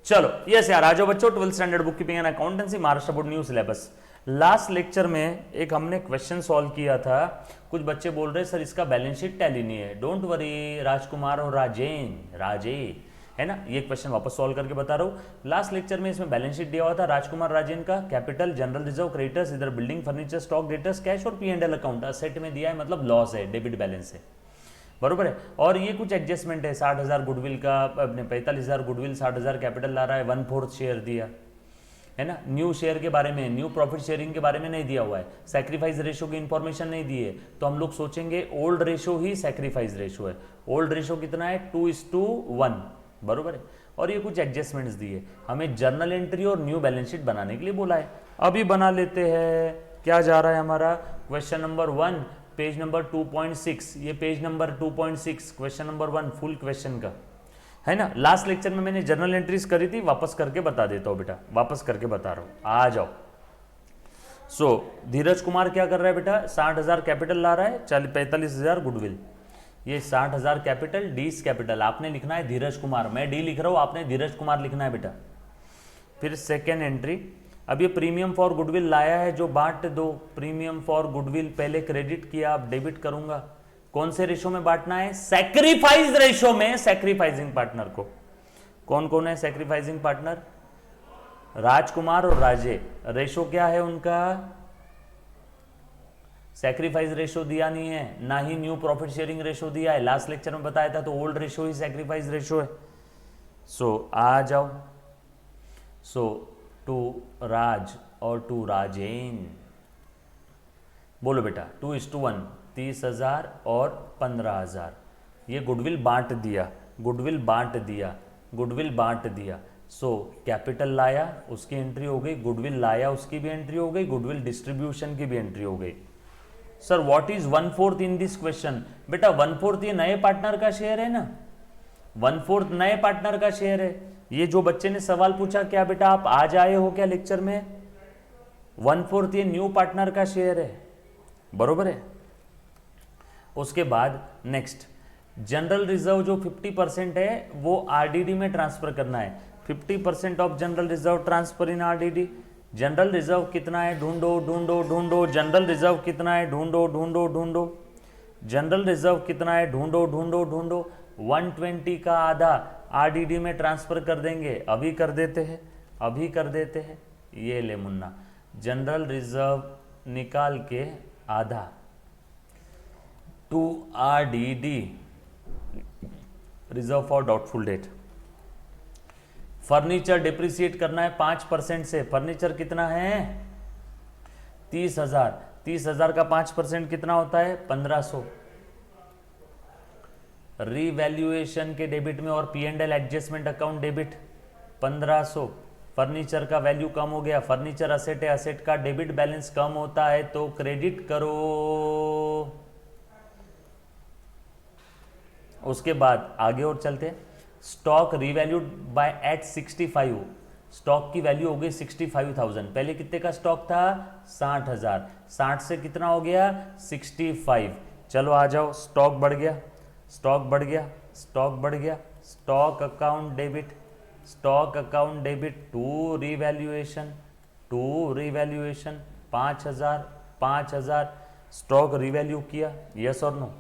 चलो यस यार, आ जाओ बच्चों, 12th standard book keeping and accountancy, Maharashtra board new syllabus. Last lecture में एक हमने क्वेश्चन सॉल्व किया था। कुछ बच्चे बोल रहे सर इसका बैलेंस शीट टैली नहीं है। डोंट वरी राजकुमार और राजे है ना, ये क्वेश्चन वापस सॉल्व करके बता रहा हूँ। लास्ट लेक्चर में इसमें बैलेंस शीट दिया हुआ था राजकुमार राजेन का, कैपिटल, जनरल रिजर्व, क्रेडिटर्स, इधर building, furniture, stock, debtors, cash और P&L अकाउंट सेट में दिया है, मतलब लॉस है, डेबिट बैलेंस है, बरोबर है। और ये कुछ एडजस्टमेंट है, 60,000 गुडविल का, अपने 45,000 गुडविल, 60,000 कैपिटल ला रहा है, 1/4 शेयर दिया है ना। न्यू शेयर के बारे में, न्यू प्रॉफिट शेयरिंग के बारे में नहीं दिया हुआ है, सैक्रिफाइस रेशो की इंफॉर्मेशन नहीं दी है, तो हम लोग सोचेंगे ओल्ड रेशो ही सैक्रिफाइस रेशो है। ओल्ड रेशो कितना है, 2:1, बरोबर है। और ये कुछ एडजस्टमेंट्स दिए, हमें जर्नल एंट्री और न्यू बैलेंस शीट बनाने के लिए बोला है। अभी बना लेते हैं। क्या जा रहा है हमारा, क्वेश्चन नंबर 1 पेज नंबर 2.6, ये page number 2.6 question number 1 full question का है ना। लास्ट लेक्चर में मैंने जर्नल एंट्रीज करी थी, वापस करके बता देता हूँ बेटा, वापस करके बता रहा हूँ, आ जाओ। धीरज कुमार क्या कर रहा है बेटा, 60,000 कैपिटल ला रहा है, 45,000 गुडविल। ये 60,000 कैपिटल, डीस कैपिटल, आपने लिखना है धीरज कुमार, मैं डी लिख रहा हूँ, आपने धीरज कुमार लिखना है बेटा। फिर सेकेंड एंट्री, अब ये प्रीमियम फॉर गुडविल लाया है जो बांट दो, प्रीमियम फॉर गुडविल पहले क्रेडिट किया, अब डेबिट करूंगा। कौन से रेशो में बांटना है, सैक्रिफाइस रेशो में, सैक्रिफाइसिंग पार्टनर को। कौन कौन है सैक्रिफाइसिंग पार्टनर, राजकुमार और राजे। रेशो क्या है उनका, सैक्रिफाइस रेशो दिया नहीं है, ना ही न्यू प्रॉफिट शेयरिंग रेशो दिया है, लास्ट लेक्चर में बताया था, तो ओल्ड रेशो ही सैक्रिफाइस रेशो है। आ जाओ। टू राज और टू राजेन, बोलो बेटा, 2:1, 30,000 और 15,000। ये गुडविल बांट दिया, गुडविल बांट दिया, गुडविल बांट दिया। कैपिटल लाया, उसकी एंट्री हो गई, गुडविल लाया, उसकी भी एंट्री हो गई, गुडविल डिस्ट्रीब्यूशन की भी एंट्री हो गई। Sir what is 1/4 in this question, बेटा 1/4 ये नए पार्टनर का शेयर है ना, 1/4 नए पार्टनर का शेयर है। ये जो बच्चे ने सवाल पूछा, क्या बेटा आप आज आए हो क्या लेक्चर में, 1/4 ये न्यू पार्टनर का शेयर है, बरोबर है। उसके बाद नेक्स्ट, जनरल रिजर्व जो 50% है वो आरडीडी में ट्रांसफर करना है, 50% of general reserve transfer in RDD. General reserve कितना है, ढूंढो ढूंढो ढूंढो, जनरल रिजर्व कितना है, ढूंढो ढूंढो ढूंढो, जनरल रिजर्व कितना है, ढूंढो ढूंढो ढूंढो। 120 का आधा आरडीडी में ट्रांसफर कर देंगे, अभी कर देते हैं, अभी कर देते हैं। ये ले मुन्ना, जनरल रिजर्व निकाल के आधा to RDD, reserve for doubtful debt. Furniture depreciate करना है 5% से, फर्नीचर कितना है 30,000, 30,000 का 5% कितना होता है 1,500। रीवैल्यूएशन के डेबिट में और P&L adjustment account debit 1,500। Furniture का वैल्यू कम हो गया, फर्नीचर असेट है, असेट का डेबिट बैलेंस कम होता है तो क्रेडिट करो। उसके बाद आगे और चलते हैं। Stock revalued by at 65, stock की वैल्यू हो गई 65,000। पहले कितने का स्टॉक था 60,000, 60 से कितना हो गया 65। चलो आ जाओ, स्टॉक बढ़ गया, स्टॉक बढ़ गया, स्टॉक बढ़ गया, stock account debit, stock account debit to revaluation, to revaluation 5,000, 5,000 stock revalue किया, यस और नो।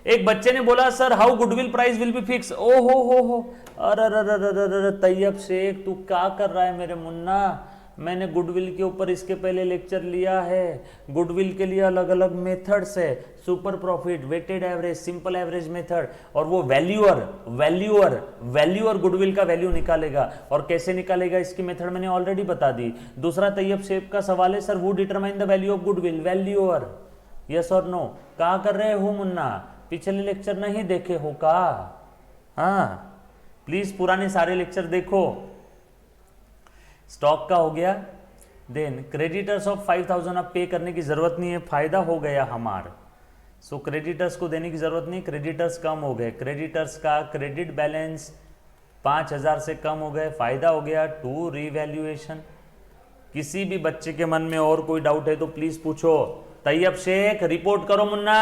एक बच्चे ने बोला sir how goodwill price will be fix. ओ हो, अरे तैयब शेख तू क्या कर रहा है मेरे मुन्ना, मैंने गुडविल के ऊपर इसके पहले लेक्चर लिया है। गुडविल के लिए अलग अलग मेथड्स है, super profit, weighted average, simple average method, और वो वैल्यूअर गुडविल का वैल्यू निकालेगा। और कैसे निकालेगा इसकी मेथड मैंने ऑलरेडी बता दी। दूसरा तैयब शेख का सवाल है सर वो determine the value of goodwill, valuer, yes और नो। क्या कर रहे हो मुन्ना, पिछले लेक्चर नहीं देखे हो का, हाँ प्लीज पुराने सारे लेक्चर देखो। स्टॉक का हो गया। देन क्रेडिटर्स ऑफ 5,000 अब पे करने की जरूरत नहीं है, फायदा हो गया हमारा। क्रेडिटर्स को देने की जरूरत नहीं, क्रेडिटर्स कम हो गए, क्रेडिटर्स का क्रेडिट बैलेंस 5,000 से कम हो गए, फायदा हो गया टू रीवैल्यूएशन। किसी भी बच्चे के मन में और कोई डाउट है तो प्लीज पूछो। तैयब शेख रिपोर्ट करो मुन्ना।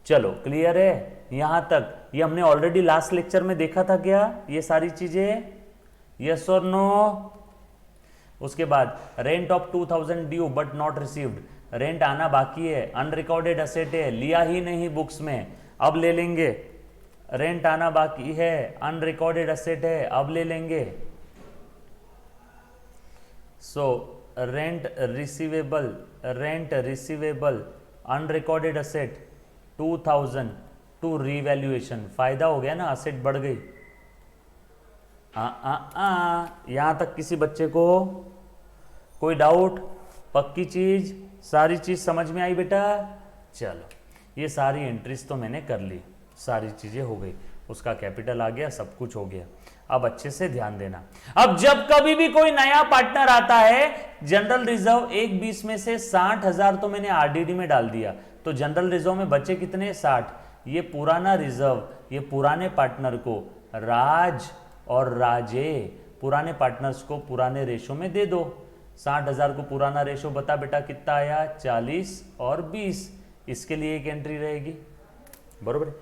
चलो क्लियर है यहां तक। ये हमने ऑलरेडी लास्ट लेक्चर में देखा था क्या, ये सारी चीजें, यस और नो। उसके बाद rent of 2000 due but not received, rent आना बाकी है, अनरिकॉर्डेड असेट है, लिया ही नहीं बुक्स में, अब ले लेंगे। रेंट आना बाकी है, अनरिकॉर्डेड असेट है, अब ले लेंगे। So rent receivable unrecorded asset 2000 to revaluation, फायदा हो गया ना, असेट बढ़ गई। यहां तक किसी बच्चे को कोई डाउट? पक्की चीज, सारी चीज समझ में आई बेटा? चलो, ये सारी एंट्रीज तो मैंने कर ली, सारी चीजें हो गई, उसका कैपिटल आ गया, सब कुछ हो गया। अब अच्छे से ध्यान देना, अब जब कभी भी कोई नया पार्टनर आता है, जनरल रिजर्व 1/20 में से 60,000 तो मैंने आरडीडी में डाल दिया, तो जनरल रिजर्व में बचे कितने? 60। ये पुराना रिजर्व, ये पुराने पार्टनर को, राज और राजे, पुराने पार्टनर्स को पुराने रेशो में दे दो। 60,000 को पुराना रेशो बता बेटा कितना आया? 40 और 20, इसके लिए एक एंट्री रहेगी, बरोबर।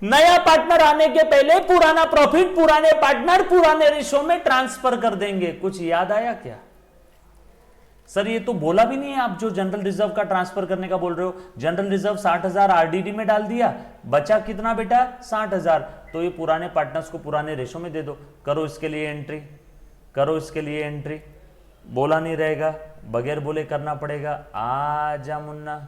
नया पार्टनर आने के पहले पुराना प्रॉफिट पुराने पार्टनर पुराने रेशो में ट्रांसफर कर देंगे। कुछ याद आया क्या? सर ये तो बोला भी नहीं है आप, जो जनरल रिजर्व का ट्रांसफर करने का बोल रहे हो। जनरल रिजर्व 60,000 आरडीडी में डाल दिया, बचा कितना बेटा? 60,000, तो ये पुराने पार्टनर्स को पुराने रेशो में दे दो। करो इसके लिए एंट्री, करो इसके लिए एंट्री। बोला नहीं रहेगा, बगैर बोले करना पड़ेगा। आ जा मुन्ना,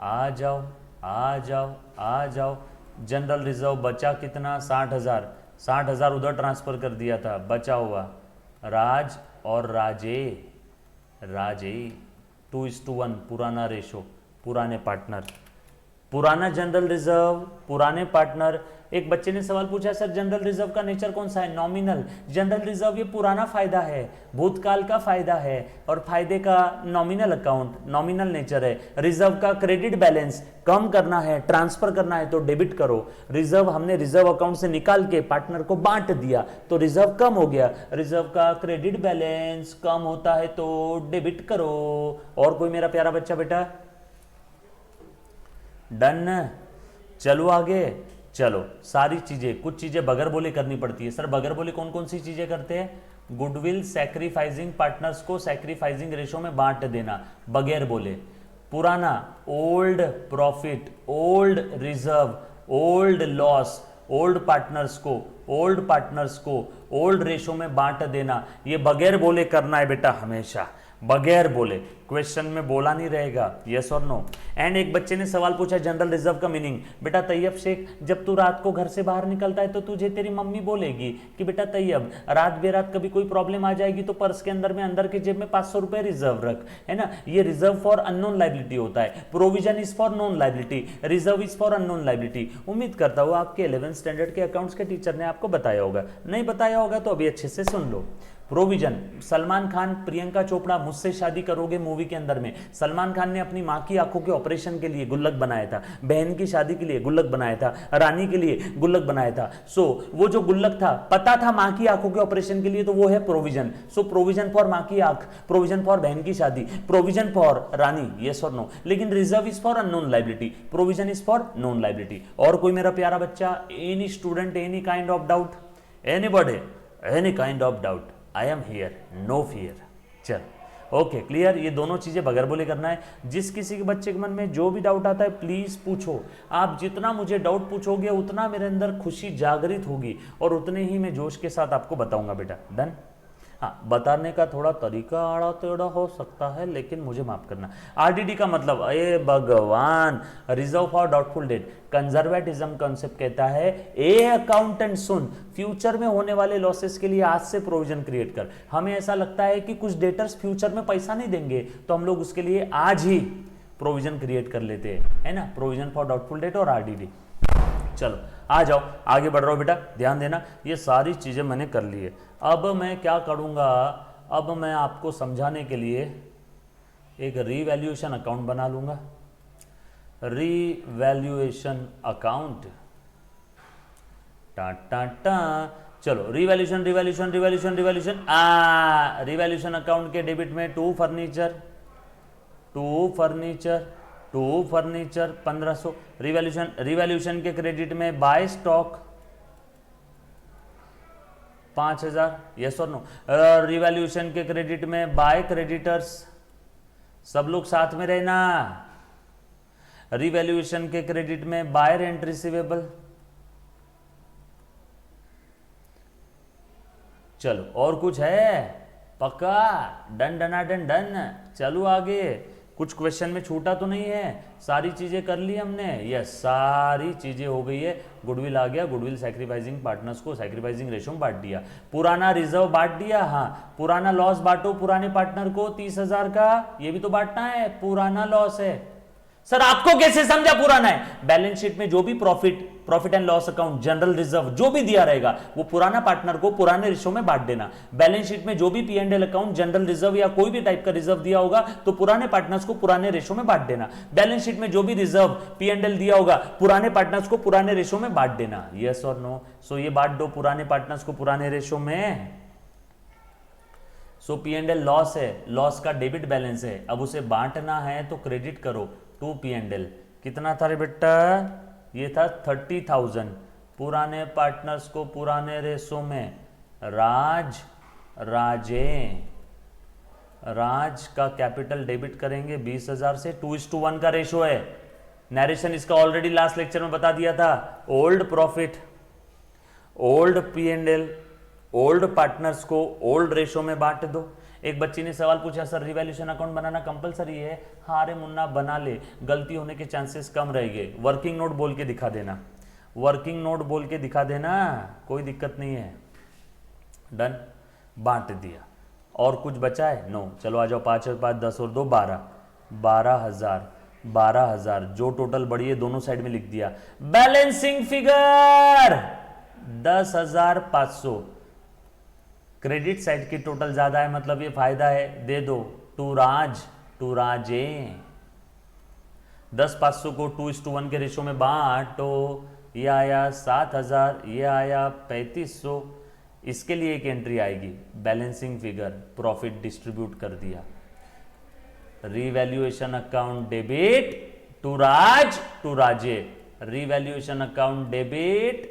आ जाओ आ जाओ आ जाओ। जनरल रिजर्व बचा कितना? 60,000, 60,000 उधर ट्रांसफर कर दिया था, बचा हुआ राज और राजे, राजे 2:1 पुराना रेशो, पुराने पार्टनर, पुराना जनरल रिजर्व, पुराने पार्टनर। एक बच्चे ने सवाल पूछा, सर जनरल रिजर्व का नेचर कौन सा है? नॉमिनल। जनरल रिजर्व ये पुराना फायदा है, भूतकाल का फायदा है, और फायदे का नॉमिनल अकाउंट, नॉमिनल नेचर है। रिजर्व का क्रेडिट बैलेंस कम करना है, ट्रांसफर करना है तो डेबिट करो। रिजर्व हमने रिजर्व अकाउंट से निकाल के पार्टनर को बांट दिया तो रिजर्व कम हो गया। रिजर्व का क्रेडिट बैलेंस कम होता है तो डेबिट करो। और कोई मेरा प्यारा बच्चा बेटा? डन। चलो आगे, चलो सारी चीजें, कुछ चीजें बगैर बोले करनी पड़ती है। सर बगैर बोले कौन कौन सी चीजें करते हैं? गुडविल सैक्रिफाइसिंग, पार्टनर्स को सैक्रिफाइसिंग रेशो में बांट देना, बगैर बोले। पुराना old profit, old reserve, old loss, old partners को ओल्ड रेशो में बांट देना, ये बगैर बोले करना है बेटा, हमेशा बगैर बोले। क्वेश्चन में बोला नहीं रहेगा, यस और नो। एंड एक बच्चे ने सवाल पूछा जनरल रिजर्व का मीनिंग। बेटा तैयब शेख, जब तू रात को घर से बाहर निकलता है तो तुझे तेरी मम्मी बोलेगी कि बेटा तैयब, रात बेरात कभी कोई प्रॉब्लम आ जाएगी तो पर्स के अंदर में, अंदर के जेब में 500 रुपए रिजर्व रख, है ना। ये रिजर्व फॉर अननोन लाइबिलिटी होता है, provision is for known liability, reserve is for unknown liability. उम्मीद करता हूँ आपके 11th स्टैंडर्ड के अकाउंट्स के टीचर ने आपको बताया होगा, नहीं बताया होगा तो अभी अच्छे से सुन लो। प्रोविजन, सलमान खान प्रियंका चोपड़ा मुझसे शादी करोगे मूवी के अंदर में सलमान खान ने अपनी माँ की आंखों के ऑपरेशन के लिए गुल्लक बनाया था, बहन की शादी के लिए गुल्लक बनाया था, रानी के लिए गुल्लक बनाया था। सो वो जो गुल्लक था, पता था माँ की आंखों के ऑपरेशन के लिए, तो वो है प्रोविजन। सो प्रोविजन फॉर माँ की आंख, प्रोविजन फॉर बहन की शादी, प्रोविजन फॉर रानी, यस और नो। लेकिन reserve is for unknown liability, provision is for known liability. और कोई मेरा प्यारा बच्चा? Any student, any kind of doubt, anybody, any kind of doubt, I am here, no fear. चल ओके, क्लियर। ये दोनों चीजें बगैर बोले करना है। जिस किसी के बच्चे के मन में जो भी डाउट आता है प्लीज पूछो। आप जितना मुझे डाउट पूछोगे उतना मेरे अंदर खुशी जागृत होगी और उतने ही मैं जोश के साथ आपको बताऊंगा बेटा। डन। हाँ, बताने का थोड़ा तरीका आड़ा टेढ़ा हो सकता है लेकिन मुझे माफ करना। आरडीडी का मतलब, अरे भगवान, reserve for doubtful date. Conservatism concept कहता है ए अकाउंटेंट सुन, फ्यूचर में होने वाले लॉसेस के लिए आज से प्रोविजन क्रिएट कर। हमें ऐसा लगता है कि कुछ डेटर्स फ्यूचर में पैसा नहीं देंगे तो हम लोग उसके लिए आज ही प्रोविजन क्रिएट कर लेते हैं, है ना। प्रोविजन फॉर डाउटफुल डेट और आरडीडी। चलो आ जाओ, आगे बढ़ रहा हूं बेटा, ध्यान देना। ये सारी चीजें मैंने कर ली है। अब मैं क्या करूंगा, अब मैं आपको समझाने के लिए एक रीवैल्यूएशन अकाउंट बना लूंगा। रीवैल्यूएशन अकाउंट, टा टा टा। चलो revaluation revaluation revaluation revaluation revaluation account के डेबिट में to furniture, to furniture 1500, revaluation के क्रेडिट में बाय स्टॉक 5000, यस और नो। रिवैल्यूएशन के क्रेडिट में बाय क्रेडिटर्स, सब लोग साथ में रहना। रिवैल्यूएशन के क्रेडिट में बाय रेंट रिसीवेबल। चलो और कुछ है? पक्का? डन डना डन डन। चलो आगे, कुछ क्वेश्चन में छूटा तो नहीं है? सारी चीजें कर ली हमने? यस, सारी चीजें हो गई है। गुडविल आ गया, गुडविल सैक्रिफाइसिंग पार्टनर्स को सैक्रिफाइसिंग रेशो में बांट दिया। पुराना रिजर्व बांट दिया, हाँ। पुराना लॉस बांटो पुराने पार्टनर को 30,000 का, ये भी तो बांटना है, पुराना लॉस है। सर आपको कैसे समझा पुराना है? बैलेंस शीट में जो भी profit and loss account, general reserve जो भी दिया रहेगा वो पुराना पार्टनर को पुराने रेशो में बांट देना। बैलेंस शीट में जो भी P and L account, general reserve या कोई भी टाइप का रिजर्व दिया होगा तो पुराने पार्टनर्स को पुराने रेशो में बांट देना। बैलेंस शीट में जो भी रिजर्व पी एंड एल दिया होगा पुराने पार्टनर्स को पुराने रेशो में बांट देना। यस और नो? सो ये बांट दो पुराने पार्टनर्स को पुराने रेशो में। सो पी एंड एल लॉस है, लॉस का डेबिट बैलेंस है, अब उसे बांटना है तो क्रेडिट करो टू पी एंड एल। कितना था रे बेटा? ये था 30,000 पुराने पार्टनर्स को पुराने रेशो में। राज का कैपिटल डेबिट करेंगे 20,000 से। 2:1 का रेशो है। नरेशन इसका ऑलरेडी लास्ट लेक्चर में बता दिया था। Old profit, old P and L, old partners को ओल्ड रेशो में बांट दो। एक बच्ची ने सवाल पूछा, सर रिवैल्यूएशन अकाउंट बनाना कंपलसरी है? हाँ रे मुन्ना बना ले, गलती होने के चांसेस कम रहेंगे। वर्किंग नोट बोल के दिखा देना, वर्किंग नोट बोल के दिखा देना, कोई दिक्कत नहीं है। डन, बांट दिया। और कुछ बचा है? नो। चलो आ जाओ, 5 और 5 10 और 2 12, 12,000 जो टोटल बढ़ी है दोनों साइड में लिख दिया। Balancing figure 10,500। क्रेडिट साइड की टोटल ज्यादा है मतलब ये फायदा है, दे दो टू राजे। 10,500 को 2:1 के रेशो में बांटो। ये आया 7,000, ये आया 3,500। इसके लिए एक एंट्री आएगी, बैलेंसिंग फिगर, प्रॉफिट डिस्ट्रीब्यूट कर दिया। Revaluation account debit to Raje, revaluation account debit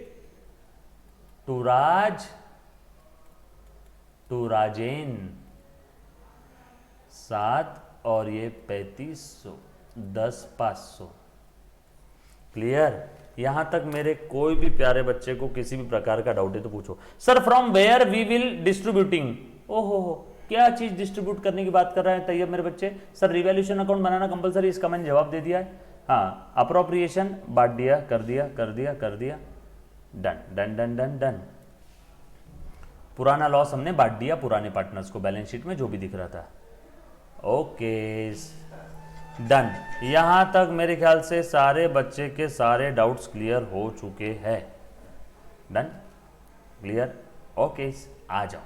to Rajen 7 और ये 3,500, 10,500। क्लियर? यहां तक मेरे कोई भी प्यारे बच्चे को किसी भी प्रकार का डाउट है तो पूछो। Sir from where we will distributing, ओहो क्या चीज डिस्ट्रीब्यूट करने की बात कर रहे हैं तैयब मेरे बच्चे? सर रिवैल्यूएशन अकाउंट बनाना कंपलसरी, इसका मैंने जवाब दे दिया है। हाँ, अप्रोप्रिएशन बांट दिया, कर दिया। Done done done done done. पुराना लॉस हमने बांट दिया पुराने पार्टनर्स को, बैलेंस शीट में जो भी दिख रहा था। Okay done. यहां तक मेरे ख्याल से सारे बच्चे के सारे डाउट्स क्लियर हो चुके हैं। Done, clear? ओके आ जाओ।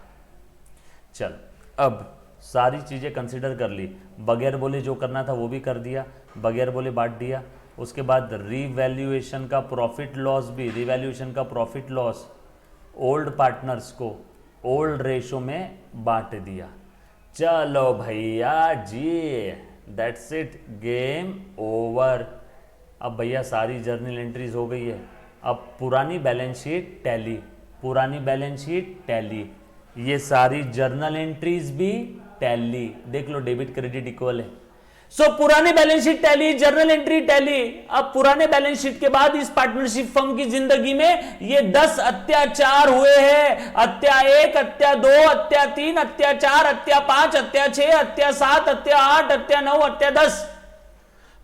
चल अब सारी चीजें कंसिडर कर ली, बगैर बोले जो करना था वो भी कर दिया, बगैर बोले बांट दिया। उसके बाद रिवैल्यूएशन का प्रॉफिट लॉस भी, रिवैल्यूएशन का प्रॉफिट लॉस ओल्ड पार्टनर्स को ओल्ड रेशो में बांट दिया। चलो भैया जी, दैट्स इट, गेम ओवर। अब भैया सारी जर्नल एंट्रीज हो गई है। अब पुरानी बैलेंस शीट टैली, पुरानी बैलेंस शीट टैली, ये सारी जर्नल एंट्रीज भी टैली। देख लो डेबिट क्रेडिट इक्वल है। सो पुरानी balance sheet tally, journal entry tally. अब पुराने बैलेंस शीट के बाद इस पार्टनरशिप फर्म की जिंदगी में ये 10 अत्याचार हुए हैं। अत्या 1, अत्या 2, अत्या 3, अत्या 4, अत्या 5, अत्या 6, अत्या 7, अत्या 8, अत्या 9, अत्या 10।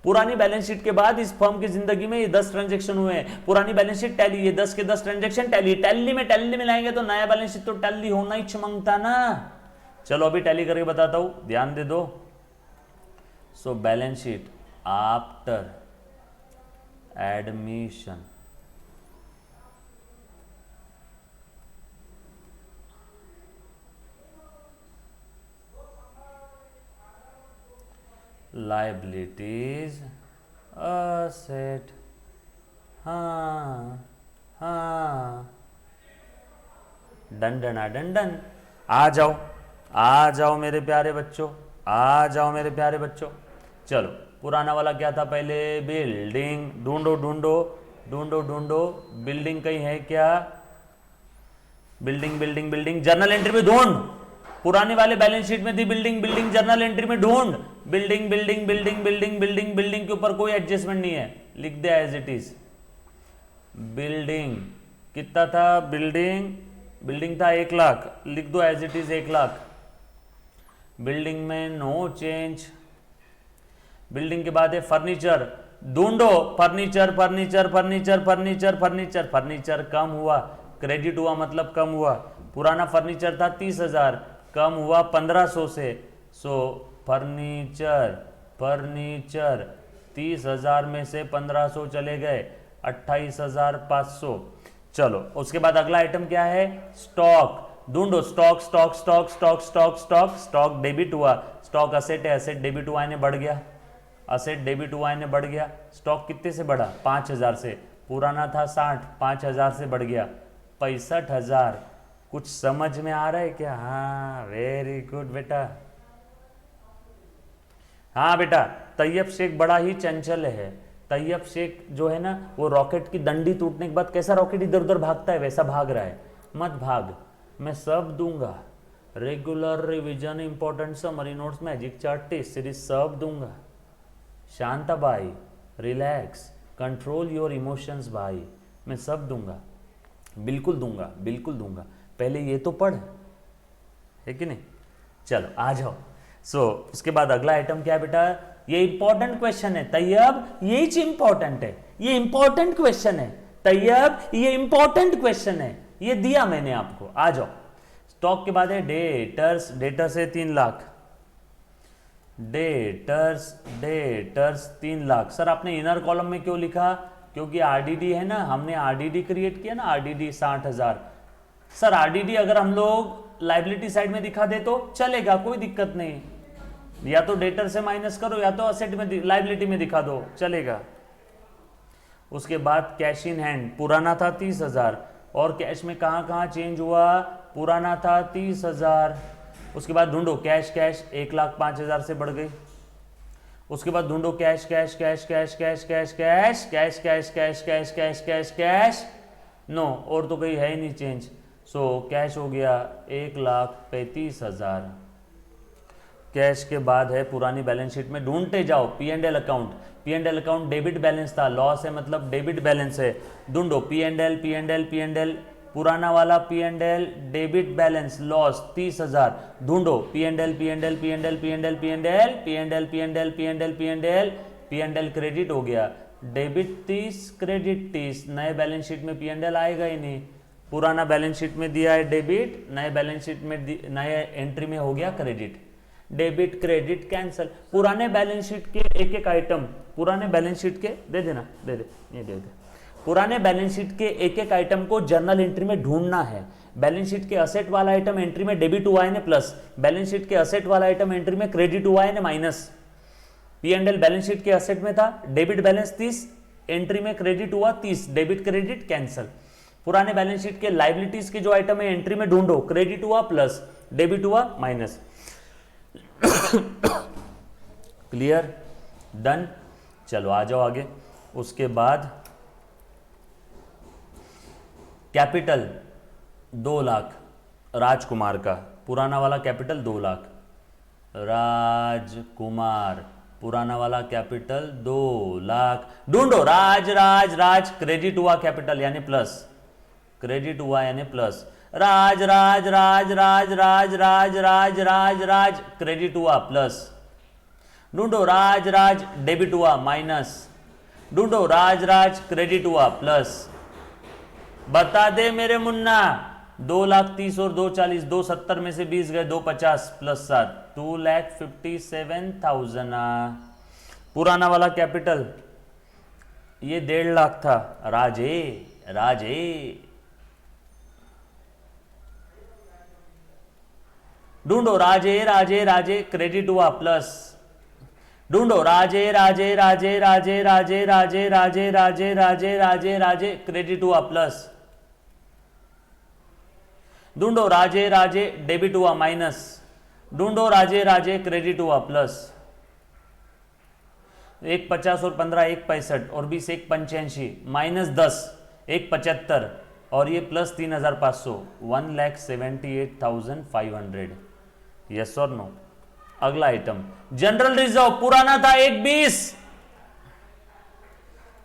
पुरानी बैलेंस शीट के बाद इस फर्म की जिंदगी में ये 10 ट्रांजेक्शन हुए हैं। पुरानी बैलेंस शीट टैली, ये 10 के 10 ट्रांजेक्शन टैली। टैली में लाएंगे तो नया बैलेंस शीट तो टैली होना ही चमकता ना। चलो अभी टैली करके बताता हूं, ध्यान दे दो। So balance sheet after admission, liabilities, asset, हाँ डन डन डन डन। आ जाओ मेरे प्यारे बच्चों, आ जाओ मेरे प्यारे बच्चों। चलो पुराना वाला क्या था पहले, बिल्डिंग। ढूंढो ढूंढो ढूंढो ढूंढो, बिल्डिंग कहीं है क्या, building building building, journal entry में ढूंढ, पुराने वाले बैलेंस शीट में थी बिल्डिंग बिल्डिंग, जर्नल एंट्री में ढूंढ, building building building building building building के ऊपर कोई एडजस्टमेंट नहीं है, लिख दे एज इट इज। बिल्डिंग कितना था, बिल्डिंग था 1 लाख, लिख दो as it is 1 lakh. Building में नो चेंज। बिल्डिंग के बाद है फर्नीचर, ढूंढो furniture furniture furniture furniture furniture, furniture कम हुआ, क्रेडिट हुआ मतलब कम हुआ। पुराना फर्नीचर था 30,000, कम हुआ 1500 से, सो फर्नीचर 30,000 में से 1500 चले गए, 28,500। चलो उसके बाद अगला आइटम क्या है, स्टॉक। ढूंढो stock stock stock stock stock stock stock debit हुआ, स्टॉक असेट है, असेट डेबिट हुआ यानी बढ़ गया, असेट डेबिट हुआ यानी बढ़ गया। स्टॉक कितने से बढ़ा, 5,000 से, पुराना था 60, 5,000 से बढ़ गया 65,000। कुछ समझ में आ रहा है क्या, हाँ वेरी गुड बेटा। हाँ बेटा, तैयब शेख बड़ा ही चंचल है। तैयब शेख जो है ना, वो रॉकेट की डंडी टूटने के बाद कैसा रॉकेट इधर उधर भागता है वैसा भाग रहा है, मत भाग, मैं सब दूंगा, regular revision, important summary notes, magic chart, test series सब दूंगा। शांता भाई, रिलैक्स, कंट्रोल योर इमोशंस भाई, मैं सब दूंगा, बिल्कुल दूंगा बिल्कुल दूंगा, पहले ये तो पढ़, है कि नहीं। चलो आ जाओ। उसके बाद अगला आइटम क्या है बेटा, ये इंपॉर्टेंट क्वेश्चन है तैयब, ये चीज इंपॉर्टेंट है, ये इंपॉर्टेंट क्वेश्चन है तैयब, ये इंपॉर्टेंट क्वेश्चन है, ये दिया मैंने आपको। आ जाओ, स्टॉक के बाद है डेटर्स, डेटर्स है 3 लाख, डेटर्स 3 लाख। सर आपने इनर कॉलम में क्यों लिखा, क्योंकि आरडीडी है ना, हमने आरडीडी क्रिएट किया ना, आरडीडी 60,000। सर आरडीडी अगर हम लोग लाइबिलिटी साइड में दिखा दे तो चलेगा, कोई दिक्कत नहीं, या तो डेटर से माइनस करो या तो असेट में, लाइबिलिटी में दिखा दो, चलेगा। उसके बाद कैश इन हैंड, पुराना था 30,000 और कैश में कहां कहां चेंज हुआ, पुराना था 30,000। उसके बाद ढूंढो कैश, कैश 1,05,000 से बढ़ गई। उसके बाद ढूंढो cash cash cash cash cash cash cash cash cash cash cash cash cash cash, no, और तो कहीं है ही नहीं चेंज, सो कैश हो गया 1,35,000। कैश के बाद है पुरानी बैलेंस शीट में, ढूंढते जाओ P and L account, P and L account debit balance था, लॉस है मतलब डेबिट बैलेंस है, ढूंढो P and L P and L P and L, पुराना वाला P and L debit balance loss 30,000, ढूंढो P and L P and L P and L P and L P and L P and L P and L P and L P and L, P and L credit हो गया, debit 30 credit 30, नए balance sheet में P and L आएगा ही नहीं, पुराना balance sheet में दिया है डेबिट, नए बैलेंस शीट में नए एंट्री में हो गया क्रेडिट, डेबिट क्रेडिट कैंसल। पुराने बैलेंस शीट के एक एक आइटम, पुराने बैलेंस शीट के दे देना, दे दे, ये दे दे, पुराने बैलेंस शीट के एक एक आइटम को जर्नल एंट्री में ढूंढना है। बैलेंस शीट के असेट वाला आइटम एंट्री में डेबिट हुआ है ना प्लस, बैलेंस शीट के असेट वाला आइटम एंट्री में क्रेडिट हुआ है ना minus. P and L balance sheet के असेट में था डेबिट बैलेंस 30, एंट्री में क्रेडिट हुआ 30, डेबिट क्रेडिट कैंसल। पुराने बैलेंस शीट के लाइबिलिटीज के जो आइटम है एंट्री में ढूंढो, क्रेडिट हुआ प्लस, डेबिट हुआ माइनस। Clear, done. चलो आ जाओ आगे। उसके बाद कैपिटल 2 लाख राजकुमार का, पुराना वाला कैपिटल 2 लाख, राजकुमार पुराना वाला कैपिटल 2 लाख, ढूंढो राज राज राज, क्रेडिट हुआ कैपिटल यानी प्लस, क्रेडिट हुआ यानी प्लस, राज राज राज राज राज राज राज राज राज, क्रेडिट हुआ प्लस, ढूंढो राज राज डेबिट हुआ माइनस, ढूंढो राज राज क्रेडिट हुआ प्लस। बता दे मेरे मुन्ना, 2,30,000 और 2,40,000, 2,70 में से 20 गए, 2,50 प्लस 7, 2,57,000। पुराना वाला कैपिटल ये 1.5 लाख था, राजे राजे, ढूंढो राजे राजे राजे, क्रेडिट हुआ प्लस, ढूंढो राजे राजे राजे राजे राजे राजे राजे राजे राजे राजे राजे, क्रेडिट हुआ प्लस, ढूंढो राजे राजे डेबिट हुआ माइनस, ढूंढो राजे राजे क्रेडिट हुआ प्लस। एक 50 और 15 एक 65 और 20 एक 85 माइनस 10 एक 75 और ये प्लस 3,500 1,78,500। यस और नो। अगला आइटम जनरल रिजर्व पुराना था 1,20,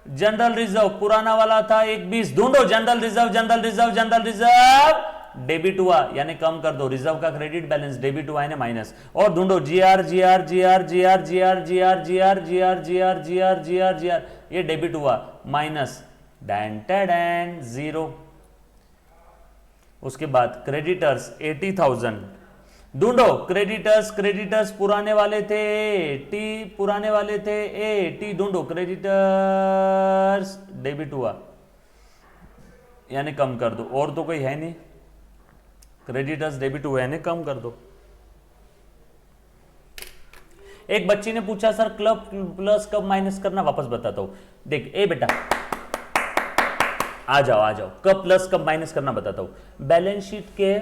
जनरल रिजर्व पुराना वाला था 1,20, ढूंढो general reserve, general reserve, general reserve debit हुआ यानी कम कर दो, रिजर्व का क्रेडिट बैलेंस डेबिट हुआ यानी माइनस, और ढूंढो GR GR GR GR GR GR GR GR GR GR GR GR, ये डेबिट हुआ माइनस डैन टैडैन 0। उसके बाद क्रेडिटर्स 80,000, ढूंढो क्रेडिटर्स, क्रेडिटर्स पुराने वाले थे 80, पुराने वाले थे 80, ढूंढो क्रेडिटर्स डेबिट हुआ यानी कम कर दो, और तो कोई है नहीं, क्रेडिटर्स डेबिट हुआ यानी कम कर दो। एक बच्ची ने पूछा सर क्लब प्लस कब माइनस करना, वापस बताता हूं। देख ए बेटा आ जाओ कब प्लस कब माइनस करना बताता हूं। बैलेंस शीट के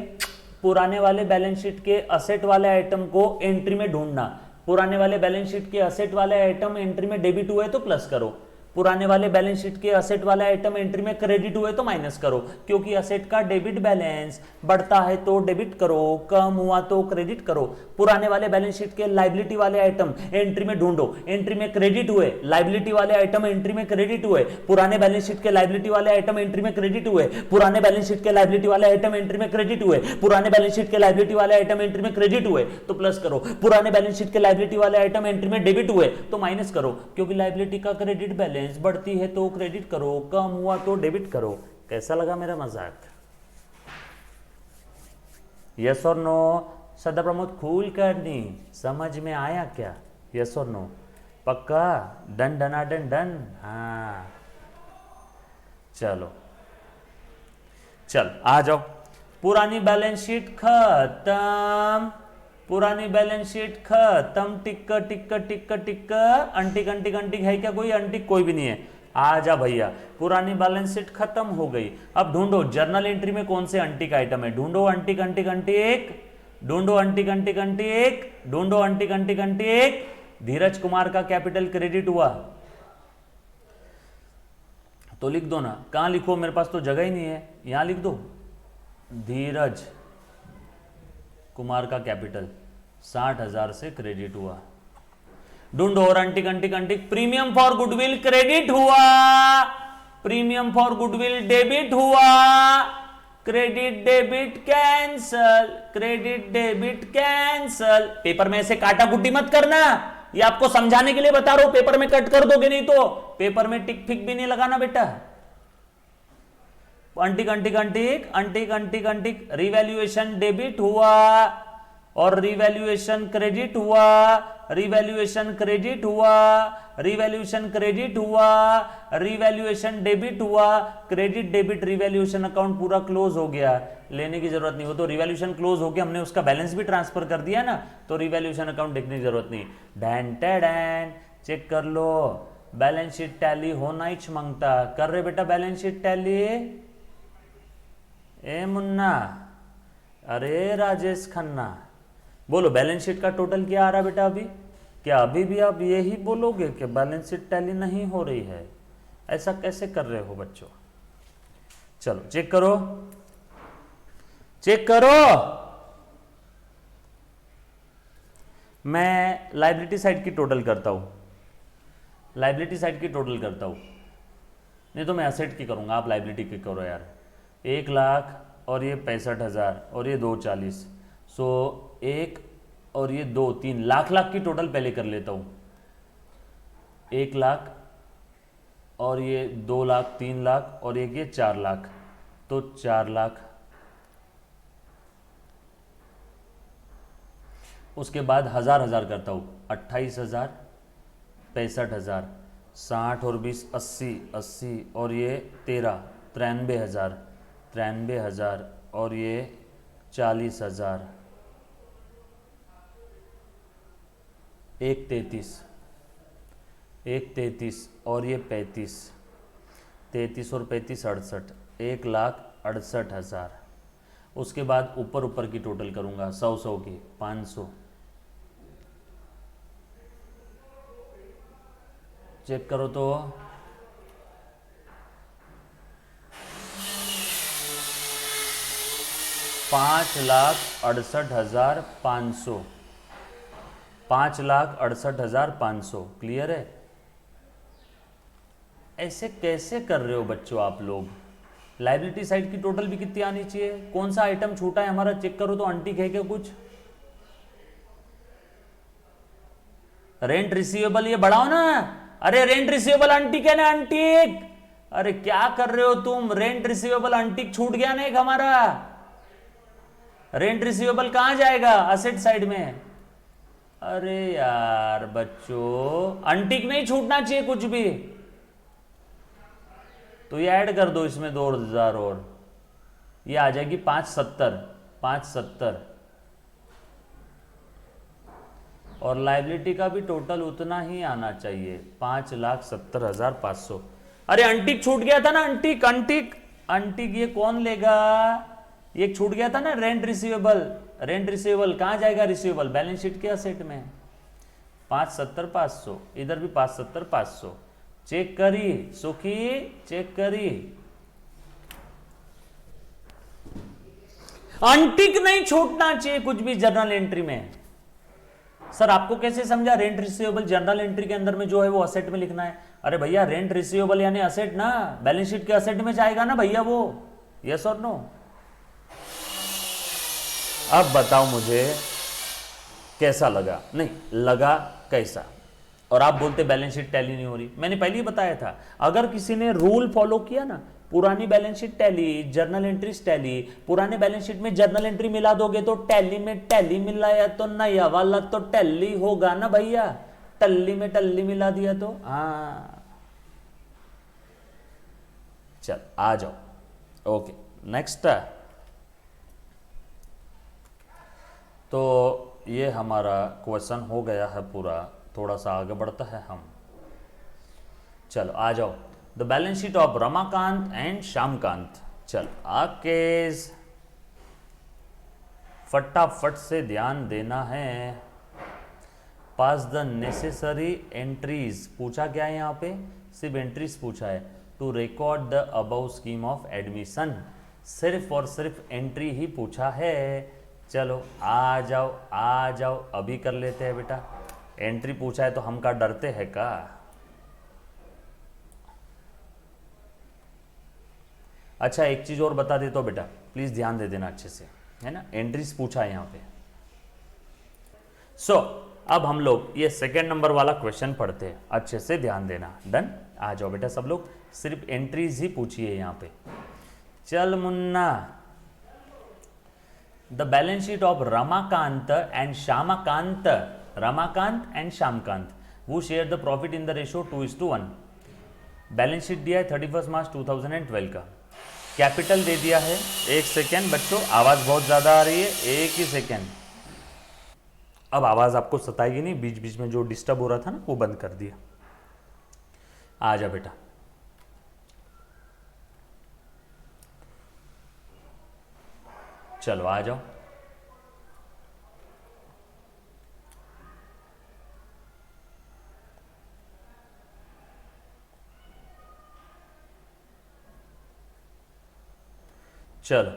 पुराने वाले बैलेंस शीट के असेट वाले आइटम को एंट्री में ढूंढना, पुराने वाले बैलेंस शीट के असेट वाले आइटम एंट्री में डेबिट हुए तो प्लस करो, पुराने वाले बैलेंस शीट के असेट वाले आइटम एंट्री में क्रेडिट हुए तो माइनस करो, क्योंकि असेट का डेबिट बैलेंस बढ़ता है तो डेबिट करो, कम हुआ तो क्रेडिट करो। पुराने वाले बैलेंस शीट के लाइबिलिटी वाले आइटम एंट्री में ढूंढो, एंट्री में क्रेडिट हुए, लाइबिलिटी वाले आइटम एंट्री में क्रेडिट हुए, पुराने बैलेंस शीट के लाइबिलिटी वाले आइटम एंट्री में क्रेडिट हुए, पुराने बैलेंस शीट के लाइबिलिटी वाले आइटम एंट्री में क्रेडिट हुए, पुराने बैलेंस शीट के लाइबिलिटी वाले आइटम एंट्री में क्रेडिट हुए तो प्लस करो, पुराने बैलेंस शीट के लाइबिलिटी वाले आइटम एंट्री में डेबिट हुए तो माइनस करो, क्योंकि लाइबिलिटी का क्रेडिट बैलेंस बढ़ती है तो क्रेडिट करो, कम हुआ तो डेबिट करो। कैसा लगा मेरा मजाक? यस और नो? सदा प्रमोद खूल करनी, समझ में आया क्या? यस और नो? पक्का? डन डना डन डन। हाँ चलो चल आ जाओ। पुरानी बैलेंस शीट खत्म, पुरानी बैलेंस शीट खत्म, टिक टिक टिक टिक, अंटिक अंटिक अंटिक है क्या कोई? अंटिक कोई भी नहीं है। आ जा भैया, पुरानी बैलेंस शीट खत्म हो गई। अब ढूंढो जर्नल एंट्री में कौन से अंटिक आइटम है, ढूंढो अंटिक अंटिक अंटिक, ढूंढो अंटिक अंटिक अंटिक, ढूंढो अंटिक अंटिक अंटिक। धीरज कुमार का कैपिटल क्रेडिट हुआ तो लिख दो ना, कहां लिखो, मेरे पास तो जगह ही नहीं है, यहां लिख दो धीरज कुमार का कैपिटल 60,000 से क्रेडिट हुआ। ढूंढो और अंटिक अंटिक अंटिक, प्रीमियम फॉर गुडविल क्रेडिट हुआ, प्रीमियम फॉर गुडविल डेबिट हुआ, credit debit cancel, credit debit cancel. Paper में ऐसे काटा कुटी मत करना, ये आपको समझाने के लिए बता रहा हूं, पेपर में कट कर दोगे नहीं तो पेपर में टिक फिक भी नहीं लगाना बेटा। अंटिक अंटिक अंटिक अंटिक अंटिक अंटिक, रिवैल्यूएशन डेबिट हुआ और रिवैल्यूएशन क्रेडिट हुआ, रिवैल्यूएशन क्रेडिट हुआ, रिवैल्यूएशन क्रेडिट हुआ, रिवैल्यूएशन डेबिट हुआ, क्रेडिट डेबिट रिवैल्यूएशन अकाउंट पूरा क्लोज हो गया, लेने की जरूरत नहीं, वो तो रिवैल्यूएशन क्लोज हो गया, हमने उसका बैलेंस भी ट्रांसफर कर दिया ना, तो रिवैल्यूएशन अकाउंट देखने की जरूरत नहीं। डैन टैडैन, चेक कर लो, बैलेंस शीट टैली होना ही मांगता। कर रहे बेटा बैलेंस शीट टैली? ए मुन्ना, अरे राजेश खन्ना, बोलो बैलेंस शीट का टोटल क्या आ रहा है बेटा अभी? क्या अभी भी आप यही बोलोगे कि बैलेंस शीट टैली नहीं हो रही है? ऐसा कैसे कर रहे हो बच्चों? चलो चेक करो, चेक करो। मैं लाइबिलिटी साइड की टोटल करता हूं, लाइबिलिटी साइड की टोटल करता हूं, नहीं तो मैं असेट की करूंगा, आप लाइबिलिटी की करो यार। 1 लाख और ये 65,000 और ये 240, सो 1 और ये 2 3 लाख, लाख की टोटल पहले कर लेता हूं। 1 लाख और ये 2 लाख 3 लाख और एक ये 4 लाख, तो 4 लाख। उसके बाद हजार हजार करता हूं, 28,000, 65,000, 60 और 20 80 80 और ये 13 93,000, 93,000 और ये 40,000, 1 33 और ये 35, 33 और 35 68, 1,68,000। उसके बाद ऊपर ऊपर की टोटल करूंगा, 100 की 500, चेक करो तो 5,68,500, 5,68,500 क्लियर है। ऐसे कैसे कर रहे हो बच्चों आप लोग? लाइबिलिटी साइड की टोटल भी कितनी आनी चाहिए? कौन सा आइटम छूटा है हमारा, चेक करो तो। अंटिक है क्या कुछ? रेंट रिसीवेबल ये बढ़ाओ ना। अरे रेंट रिसीवेबल अंटिक है ना, अंटिक। अरे क्या कर रहे हो तुम? रेंट रिसीवेबल अंटिक छूट गया ना एक हमारा। रेंट रिसीवेबल कहां जाएगा? असेट साइड में। अरे यार बच्चों, अंटिक नहीं छूटना चाहिए कुछ भी। तो ये ऐड कर दो इसमें 2,000 और ये आ जाएगी 570, 570। और लाइबिलिटी का भी टोटल उतना ही आना चाहिए, 5,70,500। अरे अंटिक छूट गया था ना, अंटिक अंटिक अंटिक ये कौन लेगा? ये छूट गया था ना रेंट रिसीवेबल। रेंट रिसीवेबल कहां जाएगा? रिसीवेबल बैलेंस शीट के असेट में। 570,500, इधर भी 570,500। चेक करी सुखी, चेक करी। अंटिक नहीं छूटना चाहिए कुछ भी जर्नल एंट्री में। सर आपको कैसे समझा? रेंट रिसीवेबल जर्नल एंट्री के अंदर में जो है वो असेट में लिखना है। अरे भैया रेंट रिसीवेबल यानी असेट ना, बैलेंस शीट के असेट में जाएगा ना भैया वो। यस और नो? अब बताओ मुझे कैसा लगा? नहीं लगा कैसा? और आप बोलते बैलेंस शीट टैली नहीं हो रही। मैंने पहले ही बताया था, अगर किसी ने रूल फॉलो किया ना, पुरानी balance sheet tally, journal entries tally, पुराने बैलेंस शीट में जर्नल एंट्री मिला दोगे तो टैली में टैली मिलाया तो नया वाला तो टैली होगा ना भैया। टल्ली में टल्ली मिला दिया तो हाँ। चल आ जाओ। Okay next. तो ये हमारा क्वेश्चन हो गया है पूरा। थोड़ा सा आगे बढ़ता है हम। चलो आ जाओ। The balance sheet of Ramakant and Shyamkant. चल आकेश फटाफट से ध्यान देना है। पास द नेसेसरी एंट्रीज पूछा क्या है यहाँ पे? सिर्फ एंट्रीज पूछा है। To record the above scheme of admission, सिर्फ और सिर्फ एंट्री ही पूछा है। चलो आ जाओ आ जाओ, अभी कर लेते हैं बेटा। एंट्री पूछा है तो हम का डरते हैं का? अच्छा एक चीज और बता देता हूं बेटा, प्लीज ध्यान दे देना अच्छे से, है ना। एंट्रीज पूछा है यहाँ पे। सो अब हम लोग ये सेकेंड नंबर वाला क्वेश्चन पढ़ते हैं, अच्छे से ध्यान देना। डन? आ जाओ बेटा सब लोग, सिर्फ एंट्रीज ही पूछी है यहाँ पे। चल मुन्ना। The balance sheet of Ramakant and Shyamkant, Ramakant and Shyamkant वो share the profit in the ratio 2:1। Balance sheet दिया है 31 मार्च 2012 का। कैपिटल दे दिया है, एक सेकेंड बच्चों आवाज बहुत ज्यादा आ रही है, एक ही सेकेंड। अब आवाज आपको सताएगी नहीं, बीच बीच में जो डिस्टर्ब हो रहा था ना वो बंद कर दिया। आ जा बेटा। चलो आ जाओ। चलो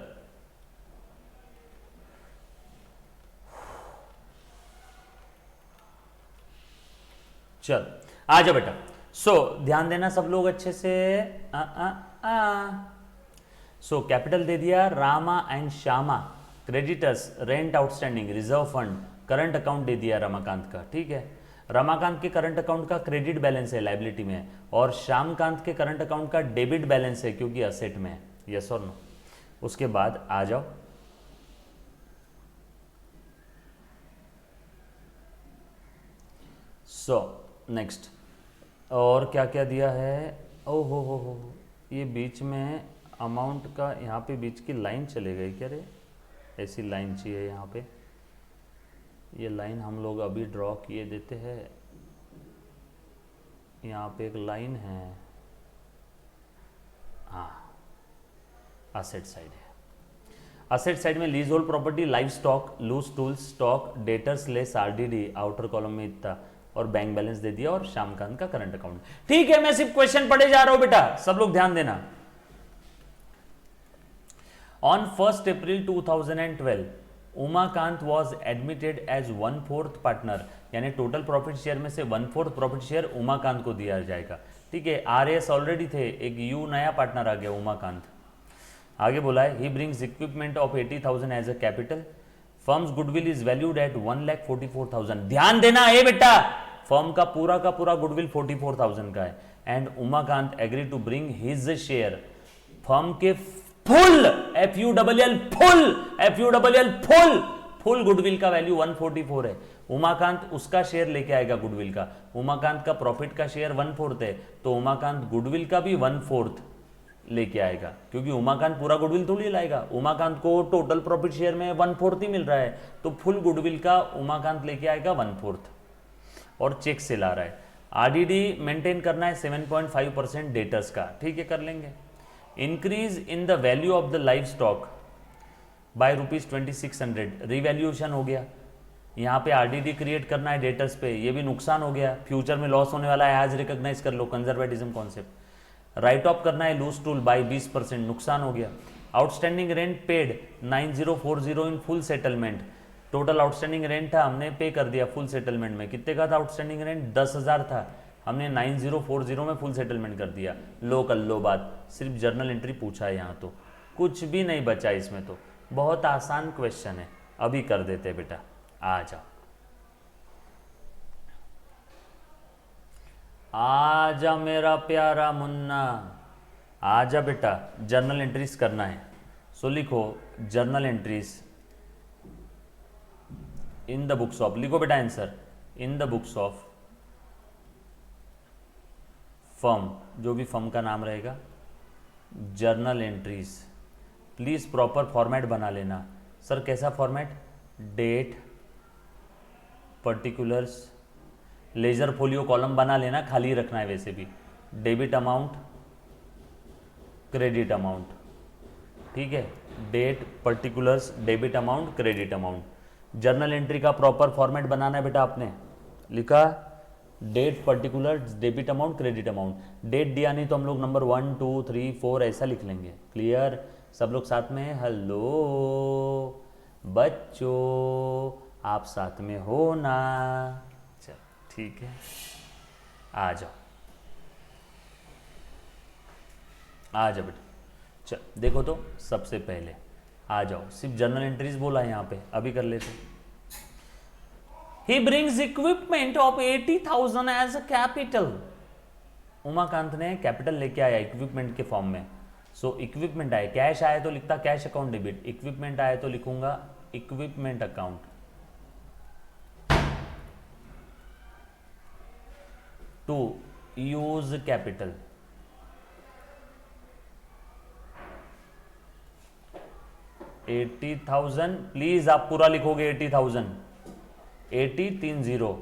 चल आ जाओ बेटा। सो ध्यान देना सब लोग अच्छे से। सो कैपिटल दे दिया Rama and Shyama, creditors rent outstanding reserve fund, current account दे दिया रमाकांत का। ठीक है, रमाकांत के करंट अकाउंट का क्रेडिट बैलेंस है लाइबिलिटी में, और श्यामकांत के करंट अकाउंट का डेबिट बैलेंस है क्योंकि असेट में है। यस और नो? उसके बाद आ जाओ। सो नेक्स्ट और क्या क्या दिया है? ओ हो, ये बीच में अमाउंट का यहाँ पे बीच की लाइन चले गई क्या रे? ऐसी लाइन चाहिए यहाँ पे। ये लाइन हम लोग अभी ड्रॉ किए देते हैं। यहाँ पे एक लाइन है, हाँ असेट साइड है। असेट साइड में leasehold property, livestock, loose tools, stock, debtors less RDD, outer column में इतना, और बैंक बैलेंस दे दिया और श्यामकांत का करंट अकाउंट। ठीक है, मैं सिर्फ क्वेश्चन पढ़े जा रहा हूं बेटा, सब लोग ध्यान देना। On 1 April 2012 Umakant was admitted as 1/4 partner, यानी टोटल प्रॉफिट शेयर में से 1/4 प्रॉफिट शेयर उमाकांत को दिया जाएगा। ठीक है, RAS ऑलरेडी थे, एक यू नया पार्टनर आ गया उमाकांत। आगे बोला है, he brings equipment of 80,000 as a capital, firm's goodwill is valued at 1,44,000। ध्यान देना है बेटा, फर्म का पूरा गुडविल 44,000 का है, and Umakant agree to bring his share, firm के फुल फुल गुडविल का वैल्यू 144 है। उमाकांत उसका शेयर लेके आएगा गुडविल का, उमाकांत का प्रॉफिट का शेयर 1/4 है, तो उमाकांत गुडविल का भी 1/4 लेके आएगा, क्योंकि उमाकांत पूरा गुडविल थोड़ी लाएगा, उमाकांत को टोटल प्रॉफिट शेयर में 1/4 ही मिल रहा है, तो फुल गुडविल का उमाकांत लेके आएगा 1/4 और चेक से ला रहा है। RDD मेंटेन करना है 7.5% डेटर्स का, ठीक है, कर लेंगे। Increase in the value of the livestock by ₹2600, revaluation हो गया। यहाँ पे RDD क्रिएट करना है डेटर्स पे, ये भी नुकसान हो गया, फ्यूचर में लॉस होने वाला है, आज रिकॉग्नाइज कर लो, कंजर्वेटिज्म कॉन्सेप्ट। राइट ऑफ करना है लूज टूल बाय 20%, नुकसान हो गया। Outstanding rent paid 9040 in full settlement, total outstanding rent था, हमने पे कर दिया फुल सेटलमेंट में। कितने का था आउटस्टैंडिंग रेंट? 10,000 था, हमने 9040 में फुल सेटलमेंट कर दिया। लो कर लो बात, सिर्फ जर्नल एंट्री पूछा है यहाँ, तो कुछ भी नहीं बचा इसमें, तो बहुत आसान क्वेश्चन है, अभी कर देते बेटा। आ जाओ, आजा मेरा प्यारा मुन्ना, आजा बेटा, जर्नल एंट्रीज करना है। सो लिखो journal entries in the books of, लिखो बेटा answer, in the books of firm, जो भी फर्म का नाम रहेगा, journal entries. Please proper format बना लेना। सर कैसा format? Date, particulars, ledger folio column बना लेना, खाली रखना है वैसे भी, डेबिट अमाउंट, क्रेडिट अमाउंट, ठीक है, date, particulars, debit amount, credit amount. Journal entry का प्रॉपर फॉर्मेट बनाना है बेटा। आपने लिखा date, particulars, debit amount, credit amount. Date दिया नहीं तो हम लोग नंबर 1 2 3 4 ऐसा लिख लेंगे। क्लियर? सब लोग साथ में? हेलो बच्चों, आप साथ में हो ना? चल ठीक है, आ जाओ, आ जाओ बेटा। चल देखो तो, सबसे पहले आ जाओ, सिर्फ जर्नल एंट्रीज बोला है यहाँ पे, अभी कर लेते। He brings equipment of 80,000 as a capital. Umakant ने कैपिटल लेके आया इक्विपमेंट के फॉर्म में। सो इक्विपमेंट आए, कैश आए तो लिखता कैश अकाउंट डेबिट, इक्विपमेंट आए तो लिखूंगा equipment account. To use capital, $80,000, please आप पूरा लिखोगे 80,000, 80 3 0,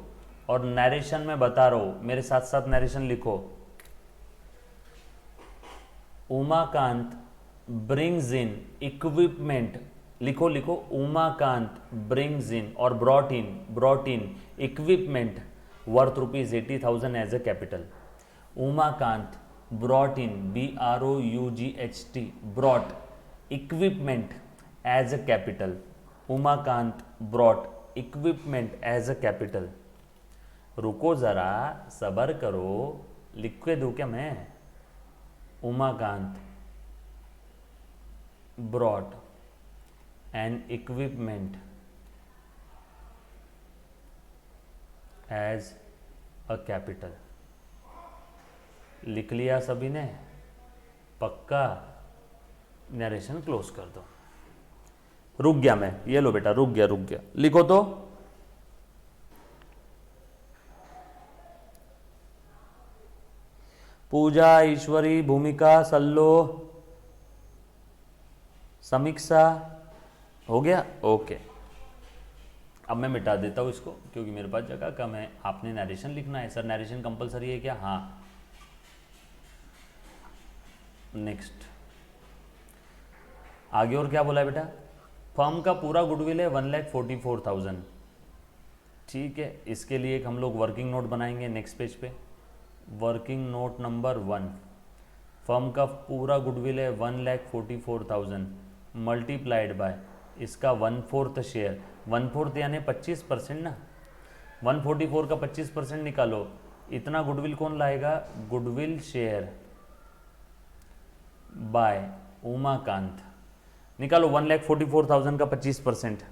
और नरेशन में बता रहा हूं, मेरे साथ साथ नरेशन लिखो। उमाकांत ब्रिंग्स इन इक्विपमेंट, लिखो लिखो, उमाकांत ब्रिंग्स इन और brought in equipment worth ₹80,000 as a capital. Umakant brought in, BROUGHT, brought equipment as a capital. Umakant brought equipment as a capital. रुको जरा, सबर करो, लिख के दूं क्या मैं? Umakant brought an equipment as a capital. लिख लिया सभी ने? पक्का? नरेशन क्लोज कर दो। रुक गया मैं, ये लो बेटा, रुक गया, लिखो तो। पूजा, ईश्वरी, भूमिका, सल्लो, समीक्षा, हो गया? ओके, अब मैं मिटा देता हूं इसको, क्योंकि मेरे पास जगह कम है। आपने नरेशन लिखना है। सर नरेशन कंपलसरी है क्या? हाँ। नेक्स्ट, आगे और क्या बोला है बेटा? फर्म का पूरा गुडविल है 1,44,000, ठीक है, इसके लिए एक हम लोग वर्किंग नोट बनाएंगे नेक्स्ट पेज पे। वर्किंग नोट नंबर 1, फर्म का पूरा गुडविल है 1,44,000 मल्टीप्लाइड बाय इसका 1/4 शेयर, 1/4 यानी 25% ना, 144 का 25% निकालो, इतना गुडविल कौन लाएगा, गुडविल शेयर बाय उमाकांत, निकालो 1,44,000 का 25%।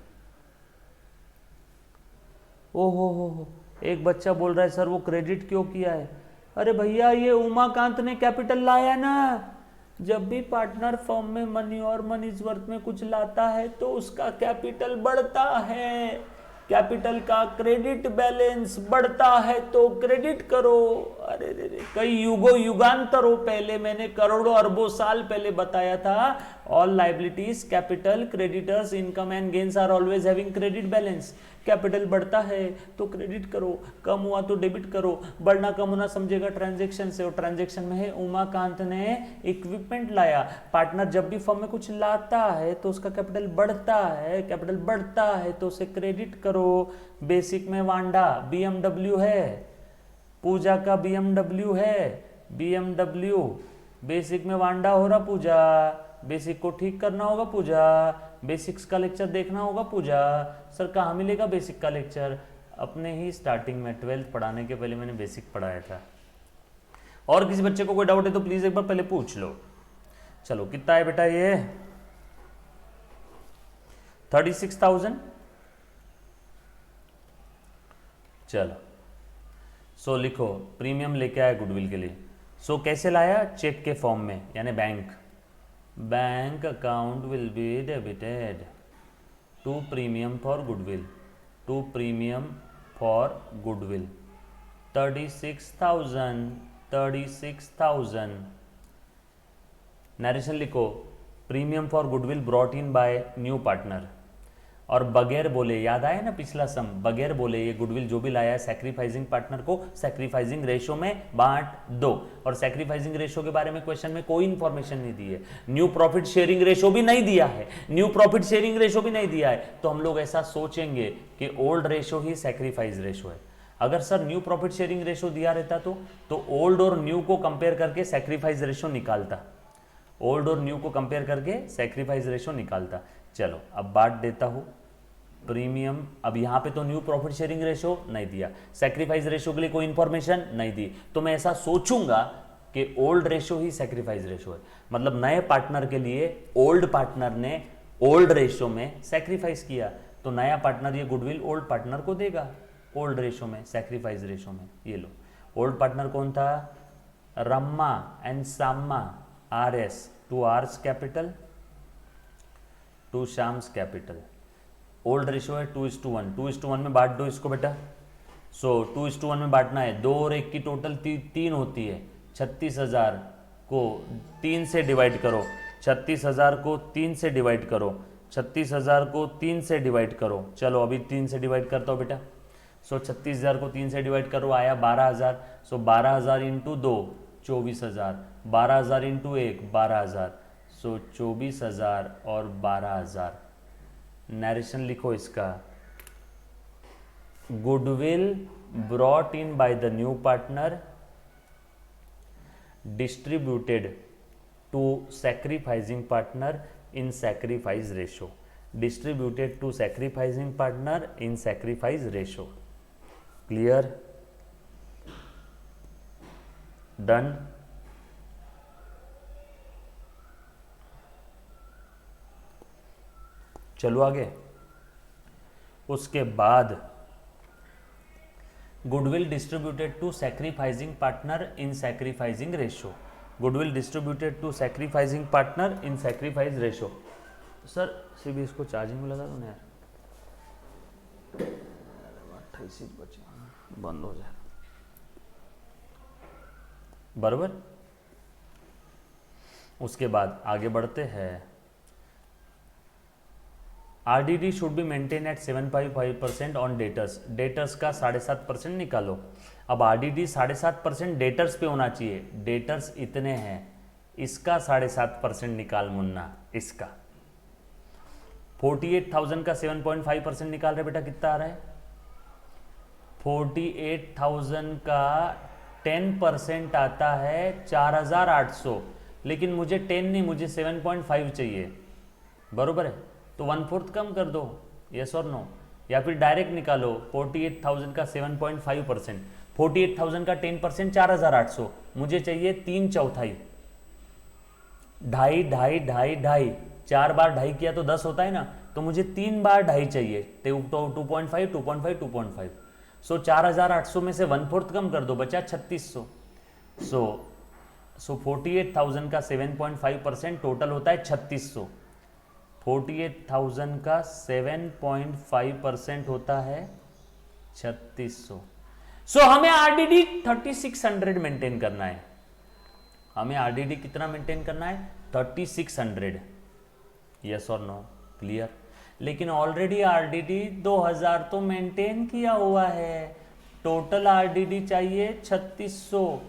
ओहो हो, एक बच्चा बोल रहा है सर वो क्रेडिट क्यों किया है। अरे भैया ये उमाकांत ने कैपिटल लाया ना, जब भी पार्टनर फर्म में मनी और मनीज वर्थ में कुछ लाता है तो उसका कैपिटल बढ़ता है, कैपिटल का क्रेडिट बैलेंस बढ़ता है तो क्रेडिट करो। अरे रे, कई युगांतरों पहले मैंने करोड़ों अरबों साल पहले बताया था, all liabilities capital creditors income and gains are always having credit balance. Capital बढ़ता है तो क्रेडिट करो, कम हुआ तो डेबिट करो, बढ़ना कम होना समझेगा ट्रांजैक्शन से, और ट्रांजैक्शन में है उमाकांत ने इक्विपमेंट लाया। पार्टनर जब भी फर्म में कुछ लाता है तो उसका कैपिटल बढ़ता है, कैपिटल बढ़ता है तो उसे क्रेडिट करो। बेसिक में वांडा BMW है, पूजा का BMW है, BMW बेसिक में वांडा हो रहा पूजा, बेसिक को ठीक करना होगा पूजा, बेसिक्स का लेक्चर देखना होगा पूजा। सर कहाँ मिलेगा बेसिक का लेक्चर, अपने ही स्टार्टिंग में 12th पढ़ाने के पहले मैंने बेसिक पढ़ाया था। और किसी बच्चे को कोई डाउट है तो प्लीज एक बार पहले पूछ लो। चलो कितना है बेटा ये 36,000। चलो सो लिखो प्रीमियम लेके आया गुडविल के लिए। सो कैसे लाया, चेक के फॉर्म में, यानी bank account will be debited to premium for goodwill, to premium for goodwill 36,000। Narration लिखो premium for goodwill brought in by new partner, और बगैर बोले, याद आया ना पिछला सम, बगैर बोले ये गुडविल जो भी लाया है सैक्रिफाइसिंग पार्टनर को सैक्रिफाइसिंग रेशो में बांट दो। और सैक्रिफाइसिंग रेशो के बारे में क्वेश्चन में कोई इंफॉर्मेशन नहीं दी है, न्यू प्रॉफिट शेयरिंग रेशो भी नहीं दिया है, न्यू प्रॉफिट शेयरिंग रेशो भी नहीं दिया है, तो हम लोग ऐसा सोचेंगे कि ओल्ड रेशो ही सैक्रिफाइस रेशो है। अगर sir new profit sharing ratio दिया रहता तो ओल्ड और न्यू को कंपेयर करके सैक्रिफाइस रेशो निकालता, ओल्ड और न्यू को कंपेयर करके सैक्रिफाइस रेशो निकालता। चलो अब बांट देता हूं प्रीमियम, अब यहां पे तो न्यू प्रॉफिट शेयरिंग रेशो नहीं दिया, सैक्रिफाइस रेशो के लिए कोई इंफॉर्मेशन नहीं दी, तो मैं ऐसा सोचूंगा कि ओल्ड रेशो ही सैक्रिफाइस रेशो है, मतलब नए पार्टनर के लिए ओल्ड पार्टनर ने ओल्ड रेशो में सैक्रिफाइस किया, तो नया पार्टनर ये गुडविल ओल्ड पार्टनर को देगा ओल्ड रेशो में, सैक्रिफाइस रेशो में। ये लो ओल्ड पार्टनर कौन था, Rama and Shama, RS, 2 R's capital 2 शाम्स कैपिटल। ओल्ड रेशियो है 2:1, 2:1 में बांट दो इसको बेटा। सो 2:1 में बांटना है, 2 और 1 की टोटल 3 होती है, 36,000 को 3 से डिवाइड करो, 36,000 को 3 से डिवाइड करो, 36,000 को 3 से डिवाइड करो। चलो अभी 3 से डिवाइड करता हूँ बेटा। सो 36,000 को 3 से डिवाइड करो, आया 12,000। सो 12,000 इंटू 2 24,000, 12,000 इंटू 1 12,000, सो 24,000 और 12,000। नरेशन लिखो इसका, goodwill brought in by the new partner distributed to sacrificing partner in sacrifice ratio, distributed to sacrificing partner in sacrifice ratio. Clear, done. चलो आगे। उसके बाद goodwill distributed to sacrificing partner in sacrificing ratio, goodwill distributed to sacrificing partner in sacrifice ratio. Sir सिर्फ इसको charging में लगा दो ना यार, 28 बचे, बंद हो जाए बराबर। उसके बाद आगे बढ़ते हैं। RDD should be maintain at 7.5% on debtors, debtors का 7.5% निकालो। अब RDD 7.5% डेटर्स पे होना चाहिए, डेटर्स इतने हैं, इसका 7.5% निकाल मुन्ना, इसका 48,000 का 7.5% निकाल रहे बेटा, कितना आ रहा है 48,000 का 10% आता है 4,800, लेकिन मुझे 10 नहीं, मुझे 7.5 चाहिए, बरोबर है? तो 1/4 कम कर दो, यस और नो, या फिर डायरेक्ट निकालो 48,000 का 7.5%, 48,000 का 10% 4,800, मुझे चाहिए 3/4, ढाई ढाई ढाई ढाई, 4 बार ढाई किया तो 10 होता है ना, तो मुझे 3 बार ढाई चाहिए, 2.5 2.5 2.5, सो 4,800 में से 1/4 कम कर दो, बचा 3,600। सो 48,000 का 7.5% टोटल होता है 3,600, 48,000 का 7.5% होता है 3,600। सो हमें आरडीडी 3,600 मेंटेन करना है, हमें आरडीडी कितना मेंटेन करना है? 3,600, यस और नो, क्लियर? लेकिन ऑलरेडी आरडीडी 2,000 तो मेंटेन किया हुआ है, टोटल आरडीडी चाहिए 3,600,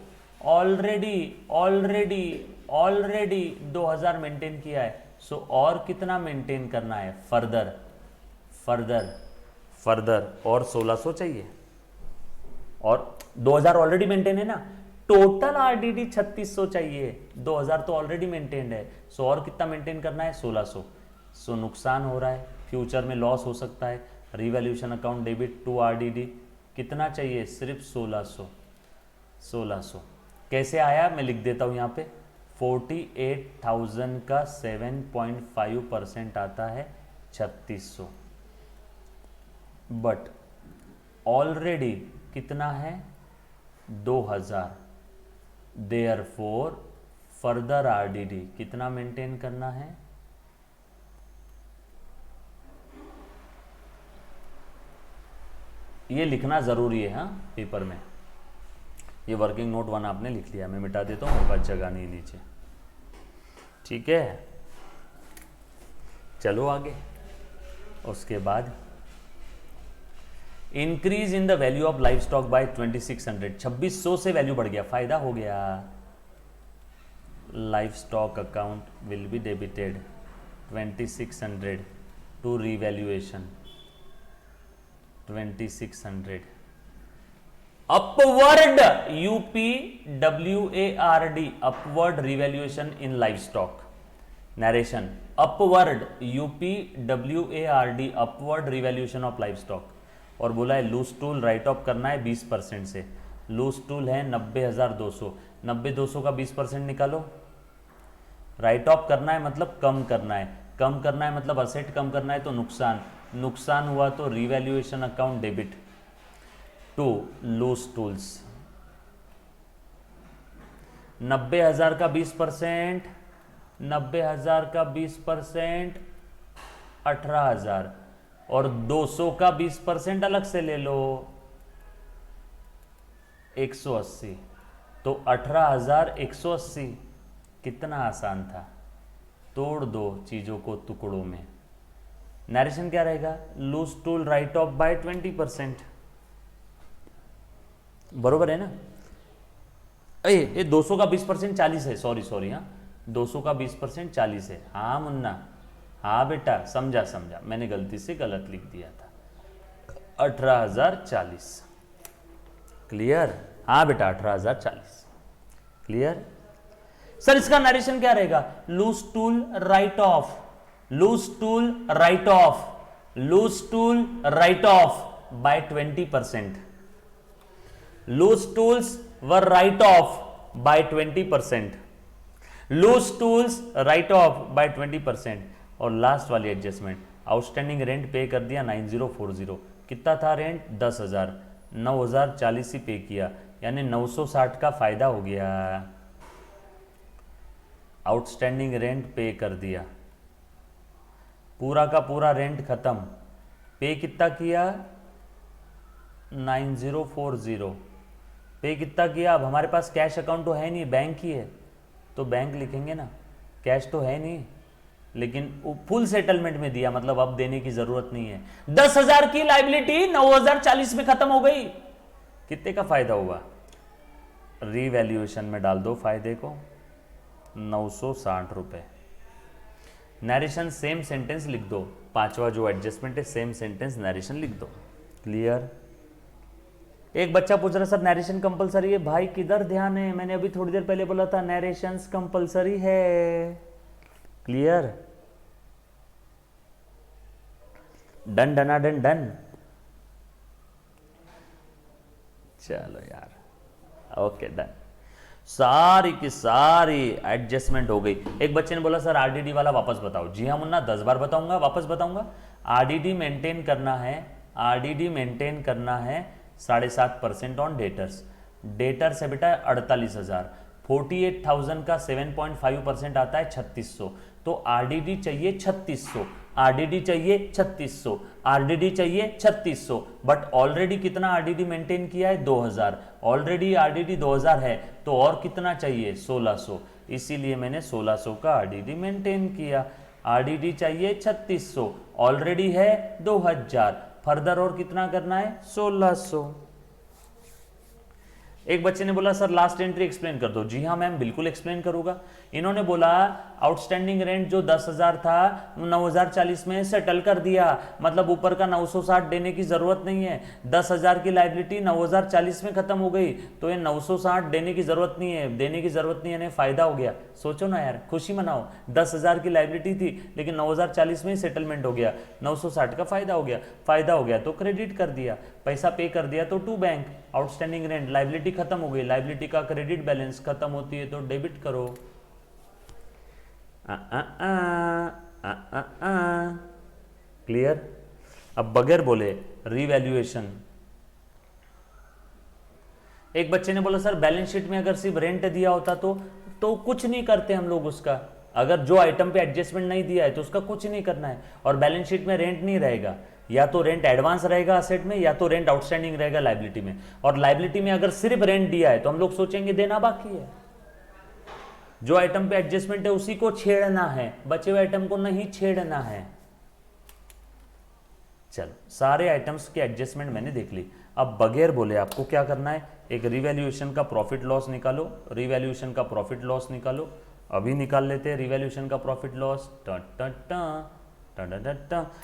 ऑलरेडी ऑलरेडी ऑलरेडी 2,000 मेंटेन किया है, सो और कितना मेंटेन करना है? फर्दर फर्दर फर्दर और 1,600 चाहिए, और 2,000 ऑलरेडी मेंटेन है ना, टोटल आरडीडी 3,600 चाहिए, 2,000 तो ऑलरेडी मेंटेन्ड है, सो और कितना मेंटेन करना है? 1,600। सो नुकसान हो रहा है, फ्यूचर में लॉस हो सकता है, revaluation account debit to RDD, कितना चाहिए? सिर्फ 1,600। 1,600 कैसे आया? मैं लिख देता हूं यहां पे, 48,000 का 7.5% आता है 3,600, बट ऑलरेडी कितना है? 2,000, देयरफॉर फर्दर आरडीडी कितना मेंटेन करना है? ये लिखना जरूरी है, हाँ, पेपर में। ये वर्किंग नोट 1 आपने लिख लिया, मैं मिटा देता हूँ, मेरे पास जगह नहीं नीचे, ठीक है? चलो आगे। उसके बाद increase in the value of life stock by 2,600, 2,600 से वैल्यू बढ़ गया, फायदा हो गया। Life stock account will be debited 2,600 to revaluation 2,600 upward UPWARD upward revaluation in life stock. Narration upward UPWARD upward revaluation of life stock, और बोला है loose tool write of करना है 20% से, लूज टूल है 90,200, 90,200 का 20% निकालो, राइट ऑफ करना है मतलब कम करना है, कम करना है मतलब असेट कम करना है, तो नुकसान, नुकसान हुआ तो revaluation account debit to loose tools. 90,000 का 20%, 90,000 का 20% 18,000, और 200 का 20% अलग से ले लो 180, तो 18,180। कितना आसान था, तोड़ दो चीजों को टुकड़ों में। नरेशन क्या रहेगा? Loose tool write off by 20%, बरोबर है ना? ये 200 का 20% 40 है, सॉरी हाँ, 200 का 20% 40 है, हाँ मुन्ना, हाँ बेटा, समझा समझा, मैंने गलती से गलत लिख दिया था, 18,040, क्लियर? हाँ बेटा 18,040, क्लियर? सर इसका नरेशन क्या रहेगा? Loose tool write off, loose tool write off, loose tool write off by 20%, loose tools were write off by 20%, loose tools write off by 20%। और लास्ट वाली एडजस्टमेंट, आउटस्टैंडिंग रेंट पे कर दिया 9040, कितना था रेंट? 10,000, 9,040 ही पे किया, यानी 960 का फायदा हो गया। आउटस्टैंडिंग रेंट पे कर दिया, पूरा का पूरा रेंट खत्म, पे कितना किया? 9040, पे कितना किया? अब हमारे पास कैश अकाउंट तो है नहीं, बैंक ही है, तो बैंक लिखेंगे ना, कैश तो है नहीं, लेकिन फुल सेटलमेंट में दिया, मतलब अब देने की जरूरत नहीं है। 10,000 की लाइबिलिटी 9,040 में खत्म हो गई, कितने का फायदा हुआ? रिवैल्यूएशन में डाल दो फायदे को, 960 रुपए। नरेशन सेम सेंटेंस लिख दो, पांचवा जो एडजस्टमेंट है सेम सेंटेंस नरेशन लिख दो, क्लियर? एक बच्चा पूछ रहा सर नरेशन कंपलसरी है, भाई किधर ध्यान है, मैंने अभी थोड़ी देर पहले बोला था नरेशंस कंपलसरी है। क्लियर? डन डना डन डन। चलो यार, ओके डन। सारी की सारी एडजस्टमेंट हो गई। एक बच्चे ने बोला सर आरडीडी वाला वापस बताओ। जी हाँ मुन्ना, 10 बार बताऊंगा, वापस बताऊंगा। आरडीडी मेंटेन करना है, आरडीडी मेंटेन करना है 7.5% ऑन डेटर्स। डेटर्स है बेटा 48,000, 48,000 का 7.5% आता है 3600। तो आरडीडी चाहिए 3600, आरडीडी चाहिए 3600, आरडीडी चाहिए 3600। बट ऑलरेडी कितना आरडीडी मेंटेन किया है? 2000। ऑलरेडी आरडीडी 2000 है, तो और कितना चाहिए? 1600। इसीलिए मैंने 1600 का आरडीडी मेंटेन किया। आरडीडी चाहिए 3600, ऑलरेडी है 2000, फर्दर और कितना करना है? 1600। एक बच्चे ने बोला सर लास्ट एंट्री एक्सप्लेन कर दो। जी हाँ मैम, बिल्कुल एक्सप्लेन करूंगा। इन्होंने बोला आउटस्टैंडिंग रेंट जो 10,000 था 9,040 में सेटल कर दिया, मतलब ऊपर का 960 देने की जरूरत नहीं है। 10,000 की लाइबिलिटी 9,040 में खत्म हो गई, तो ये 960 देने की जरूरत नहीं है, देने की जरूरत नहीं है, फायदा हो गया। सोचो ना यार, खुशी मनाओ। 10,000 की लाइबिलिटी थी लेकिन 9,040 में ही सेटलमेंट हो गया, 960 का फायदा हो गया। फायदा हो गया तो क्रेडिट कर दिया, पैसा पे कर दिया तो to bank. Outstanding rent, liability खत्म हो गई, लाइबिलिटी का क्रेडिट बैलेंस खत्म होती है तो डेबिट करो। क्लियर? अब बगैर बोले रिवैल्यूएशन। एक बच्चे ने बोला सर बैलेंस शीट में अगर सिर्फ रेंट दिया होता तो कुछ नहीं करते हम लोग उसका। अगर जो आइटम पे एडजस्टमेंट नहीं दिया है तो उसका कुछ नहीं करना है। और बैलेंस शीट में रेंट नहीं रहेगा, या तो रेंट एडवांस रहेगा असेट में, या तो रेंट आउटस्टैंडिंग रहेगा लाइबिलिटी में। और लाइबिलिटी में अगर सिर्फ रेंट दिया है तो हम लोग सोचेंगे देना बाकी है। जो आइटम पे एडजस्टमेंट है उसी को छेड़ना है, बचे हुए आइटम को नहीं छेड़ना है। चलो, सारे आइटम्स की एडजस्टमेंट मैंने देख ली। अब बगैर बोले आपको क्या करना है? एक रिवैल्यूएशन का प्रॉफिट लॉस निकालो, रिवैल्यूएशन का प्रॉफिट लॉस निकालो। अभी निकाल लेते हैं रिवैल्यूएशन का प्रॉफिट लॉस।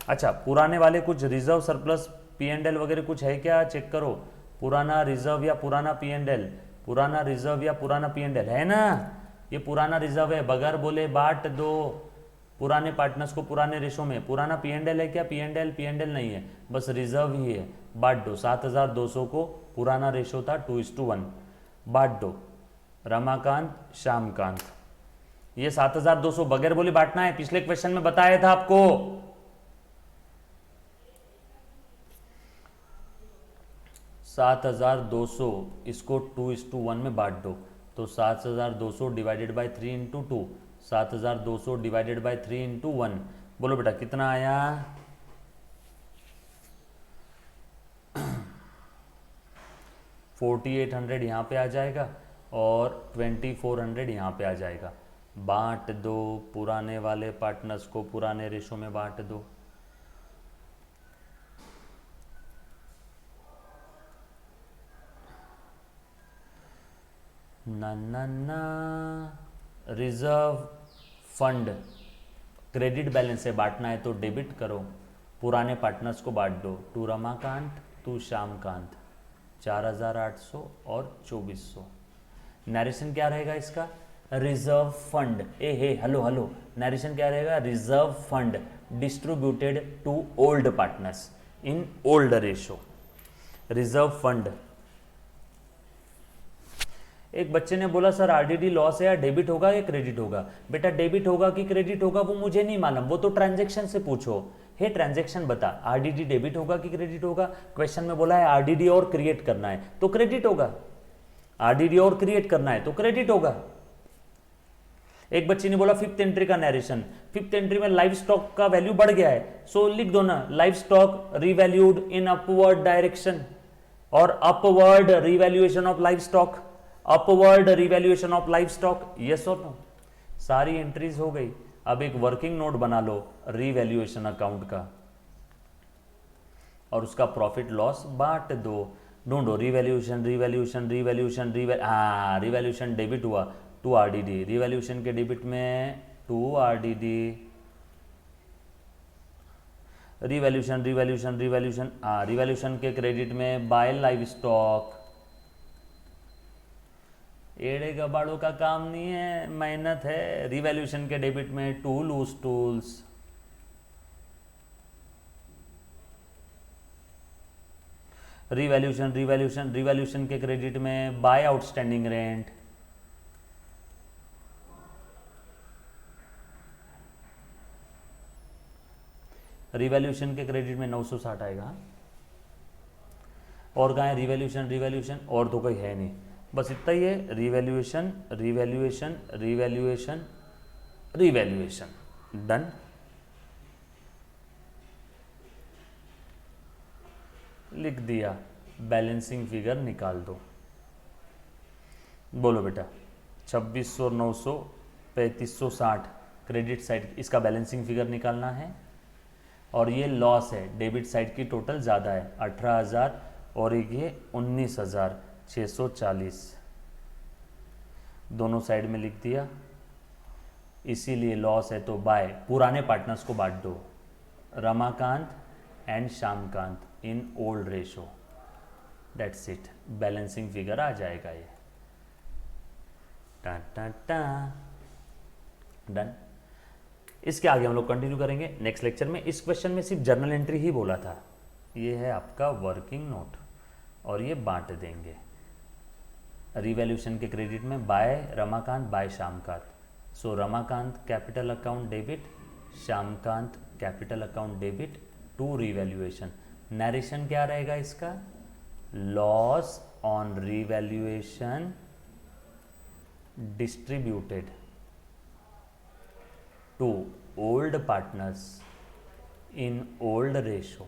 अच्छा, पुराने वाले कुछ रिजर्व सरप्लस P&L वगैरह कुछ है क्या? चेक करो। पुराना रिजर्व या पुराना P&L, पुराना रिजर्व या पुराना P&L है ना? ये पुराना रिजर्व है, बगैर बोले बांट दो पुराने पार्टनर्स को पुराने रेशो में। पुराना P&L है क्या? P&L नहीं है, बस रिजर्व ही है, बांट दो। 7,200 को पुराना रेशो था 2:1, बांट दो। रमाकांत, श्यामकांत, ये 7,200 बगैर बोले बांटना है। पिछले क्वेश्चन में बताया था आपको। $7,200 इसको 2:1 में बांट दो, तो 7,200 divided by 3 into 2, 7,200 divided by 3 into 1। बोलो बेटा कितना आया? 4,800 यहाँ पे आ जाएगा और 2,400 यहाँ पे आ जाएगा। बांट दो, पुराने वाले पार्टनर्स को पुराने रेशो में बांट दो। ना रिजर्व फंड क्रेडिट बैलेंस है, बांटना है तो डेबिट करो। पुराने पार्टनर्स को बांट दो, टू रमाकांत, टू श्यामकांत, 4,800 और 2,400। नरेशन क्या रहेगा इसका? Reserve fund. हेलो, नरेशन क्या रहेगा? Reserve fund distributed to old partners in old ratio. Reserve fund. एक बच्चे ने बोला सर आरडीडी लॉस है या डेबिट होगा या क्रेडिट होगा? बेटा डेबिट होगा कि क्रेडिट होगा वो मुझे नहीं मालूम, वो तो ट्रांजैक्शन से पूछो। हे ट्रांजैक्शन बता, आरडीडी डेबिट होगा कि क्रेडिट होगा? क्वेश्चन में बोला है आरडीडी और क्रिएट करना है तो क्रेडिट होगा, आरडीडी और क्रिएट करना है तो क्रेडिट होगा। एक बच्ची ने बोला फिफ्थ एंट्री का नरेशन, फिफ्थ एंट्री में लाइव स्टॉक का वैल्यू बढ़ गया है, सो लिख दो ना live stock revalued in upward direction, और upward revaluation of live stock, upward revaluation of live stock. Yes और नो? सारी एंट्रीज हो गई। अब एक वर्किंग नोट बना लो रिवैल्यूएशन अकाउंट का और उसका प्रॉफिट लॉस बांट दो। ढूंढो रिवैल्यूएशन, रिवैल्यूएशन डेबिट हुआ टू आरडीडी, रिवैल्यूएशन के डेबिट में to RDD, revaluation revaluation revaluation, हाँ रिवैल्यूशन के क्रेडिट में बाय लाइव स्टॉक। एड़े गबाड़ों का काम नहीं है, मेहनत है। रिवैल्यूशन के डेबिट में tool use tools. Revaluation revaluation revaluation के क्रेडिट में बाय आउटस्टैंडिंग रेंट। रिवैल्यूशन के क्रेडिट में 960 आएगा। और कहाँ है रिवैल्यूशन रिवैल्यूशन, और तो कोई है नहीं, बस इतना ही है। Revaluation revaluation revaluation revaluation, done. लिख दिया, बैलेंसिंग फिगर निकाल दो। बोलो बेटा, 2600 900 3560 क्रेडिट साइड, इसका बैलेंसिंग फिगर निकालना है। और ये लॉस है, डेबिट साइड की टोटल ज़्यादा है 18,000 और एक ये 19,640, दोनों साइड में लिख दिया। इसीलिए लॉस है तो बाय पुराने पार्टनर्स को बांट दो, Ramakant and Shyamkant in old ratio, that's it. Balancing figure आ जाएगा ये, टा टा टा, डन। इसके आगे हम लोग कंटिन्यू करेंगे नेक्स्ट लेक्चर में। इस क्वेश्चन में सिर्फ जर्नल एंट्री ही बोला था। ये है आपका वर्किंग नोट और ये बांट देंगे। रिवैल्यूशन के क्रेडिट में by Ramakant by Shyamkant, so Ramakant capital account debit, Shyamkant capital account debit to revaluation. Narration क्या रहेगा इसका, loss on revaluation distributed to old partners in old ratio.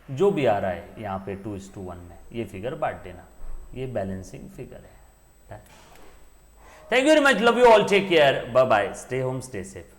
जो भी आ रहा है यहाँ पे 2:1 में, ये फिगर बांट देना, ये बैलेंसिंग फिगर है। Thank you very much, love you all, take care, bye bye, stay home stay safe.